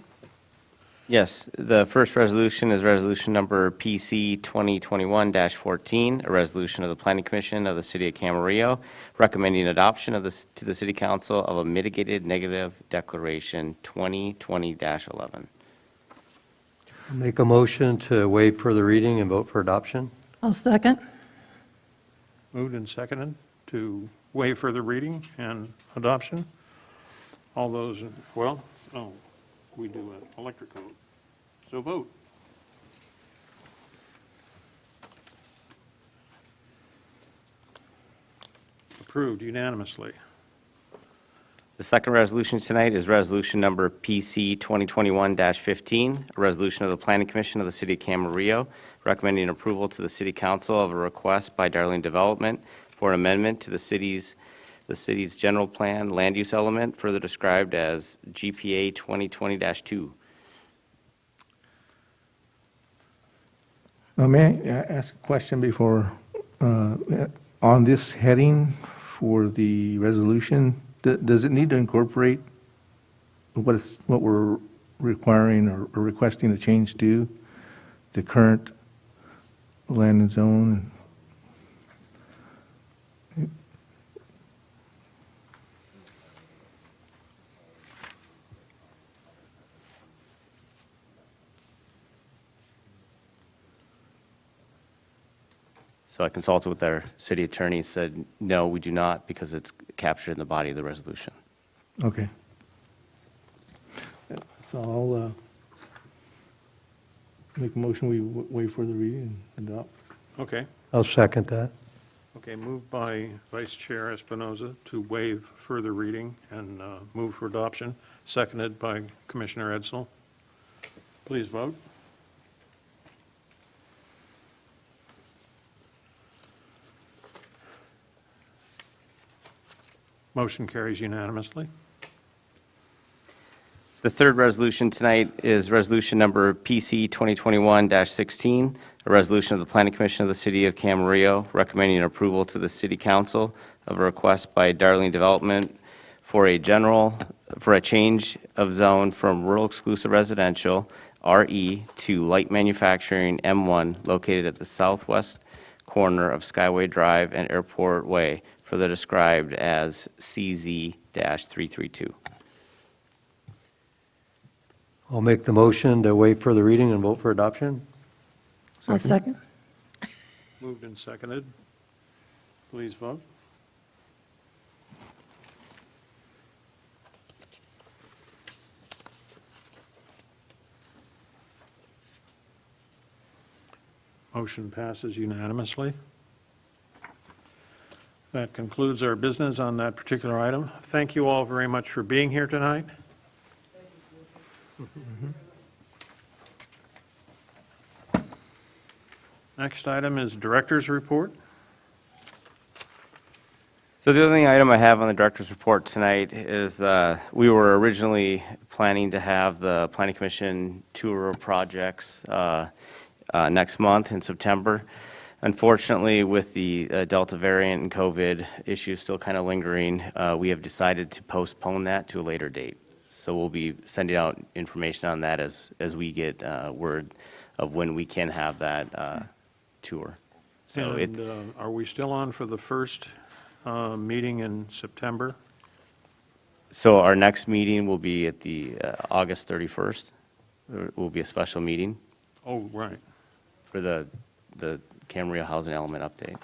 Yes, the first resolution is resolution number PC 2021-14, a resolution of the Planning Commission of the City of Camarillo recommending adoption to the City Council of a mitigated negative declaration 2020-11. Make a motion to waive further reading and vote for adoption. I'll second. Moved and seconded to waive further reading and adoption. All those, we do an electric vote. So vote. Approved unanimously. The second resolution tonight is resolution number PC 2021-15, a resolution of the Planning Commission of the City of Camarillo recommending approval to the City Council of a request by Darling Development for an amendment to the city's the city's general plan land use element, further described as GPA 2020-2. May I ask a question before, on this heading for the resolution, does it need to incorporate what we're requiring or requesting a change to, the current land and zone? So I consulted with our city attorney, said, no, we do not, because it's captured in the body of the resolution. Okay. So I'll make a motion, we waive further reading and adopt. Okay. I'll second that. Okay, moved by Vice Chair Espinoza to waive further reading and move for adoption, seconded by Commissioner Edsel. Please vote. Motion carries unanimously. The third resolution tonight is resolution number PC 2021-16, a resolution of the Planning Commission of the City of Camarillo recommending approval to the City Council of a request by Darling Development for a change of zone from rural exclusive residential, RE, to light manufacturing, M1, located at the southwest corner of Skyway Drive and Airport Way, further described as CZ-332. I'll make the motion to waive further reading and vote for adoption. I'll second. Moved and seconded. Please vote. Motion passes unanimously. That concludes our business on that particular item. Thank you all very much for being here tonight. Next item is Director's Report. So the only item I have on the director's report tonight is we were originally planning to have the Planning Commission tour of projects next month in September. Unfortunately, with the Delta variant and COVID issues still kind of lingering, we have decided to postpone that to a later date. So we'll be sending out information on that as we get word of when we can have that tour. So And are we still on for the first meeting in September? So our next meeting will be at the August 31st. There will be a special meeting Oh, right. for the Camarillo Housing Element update.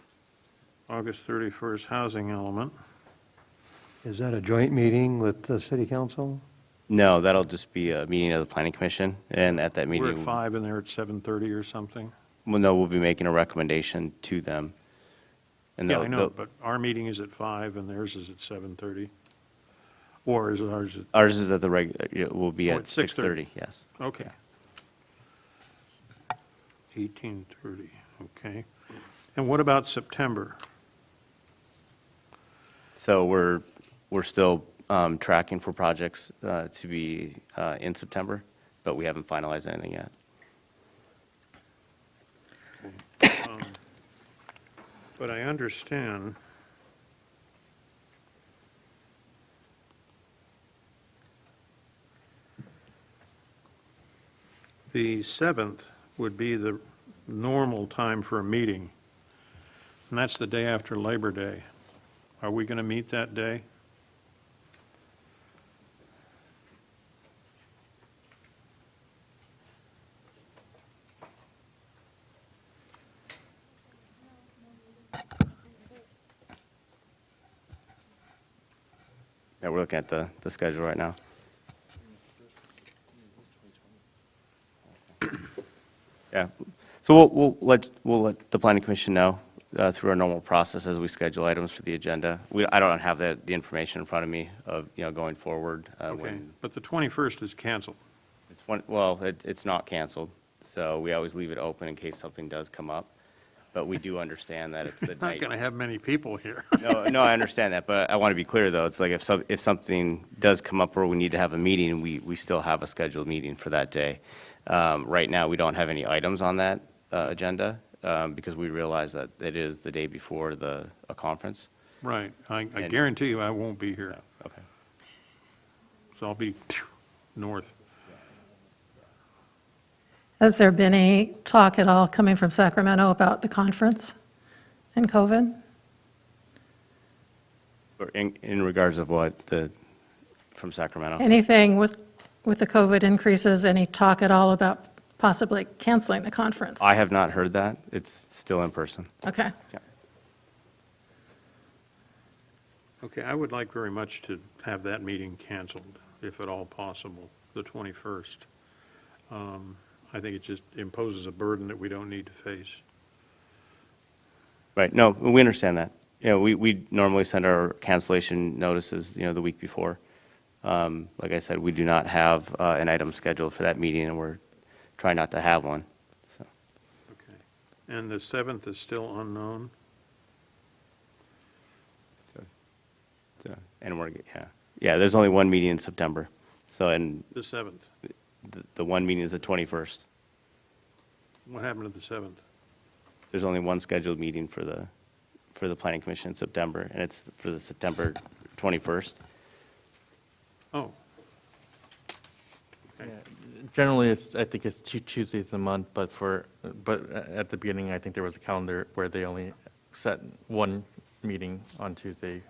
August 31st, housing element. Is that a joint meeting with the city council? No, that'll just be a meeting of the Planning Commission, and at that meeting... We're at 5 and they're at 7:30 or something. Well, no, we'll be making a recommendation to them. And Yeah, they'll- I know, they'll- but our meeting is at 5 and theirs is at 7:30. Or is ours at, Ours is at the will be Oh, at it's 6:30. 6:30, yes. okay. 18:30, okay. And what about September? So we're still tracking for projects to be in September, but we haven't finalized anything yet. But I understand the 7th would be the normal time for a meeting, and that's the day after Labor Day. Are we going to meet that day? Yeah, we're looking at the schedule right now. Yeah, so we'll let the Planning Commission know through our normal process as we schedule items for the agenda. I don't have the information in front of me of, going forward. Okay, but the 21st is canceled. It's not canceled, so we always leave it open in case something does come up. but we do understand that it's the Not night. going to have many people here. No, I understand that, but I want to be clear, though. It's like if something does come up where we need to have a meeting, we still have a scheduled meeting for that day. Right now, we don't have any items on that agenda because we realize that it is the day before a conference. Right. I And- guarantee you I won't be here. Okay. So I'll be north. Has there been any talk at all coming from Sacramento about the conference and COVID? Or in regards of what, from Sacramento? Anything with the COVID increases, any talk at all about possibly canceling the conference? I have not heard that. It's still in person. Okay. Yeah. Okay, I would like very much to have that meeting canceled, if at all possible, the 21st. I think it just imposes a burden that we don't need to face. Right, no, we understand that. You know, we normally send our cancellation notices, the week before. Like I said, we do not have an item scheduled for that meeting, and we're trying not to have one. So, Okay. And the 7th is still unknown? and yeah, there's only one meeting in September. So, and The 7th. the one meeting is the 21st. What happened to the 7th? There's only one scheduled meeting for the Planning Commission in September, and it's for the September 21st. Oh, Yeah, generally, I think it's two Tuesdays a month, but at the beginning, I think there was a calendar where they only set one meeting on Tuesday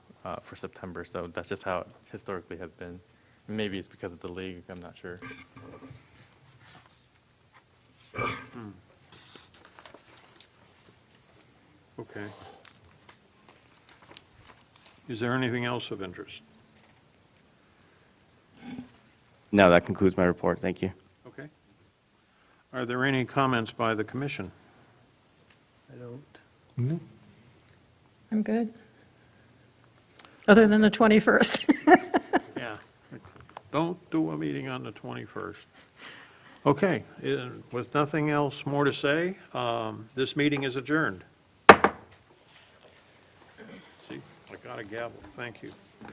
for September, so that's just how it historically has been. Maybe it's because of the league, I'm not sure. okay. Is there anything else of interest? No, that concludes my report. Thank you. Okay. Are there any comments by the commission? I don't. I'm good. Other than the 21st. Yeah. Don't do a meeting on the 21st. Okay, with nothing else more to say, this meeting is adjourned. See, I got a gavel. Thank you.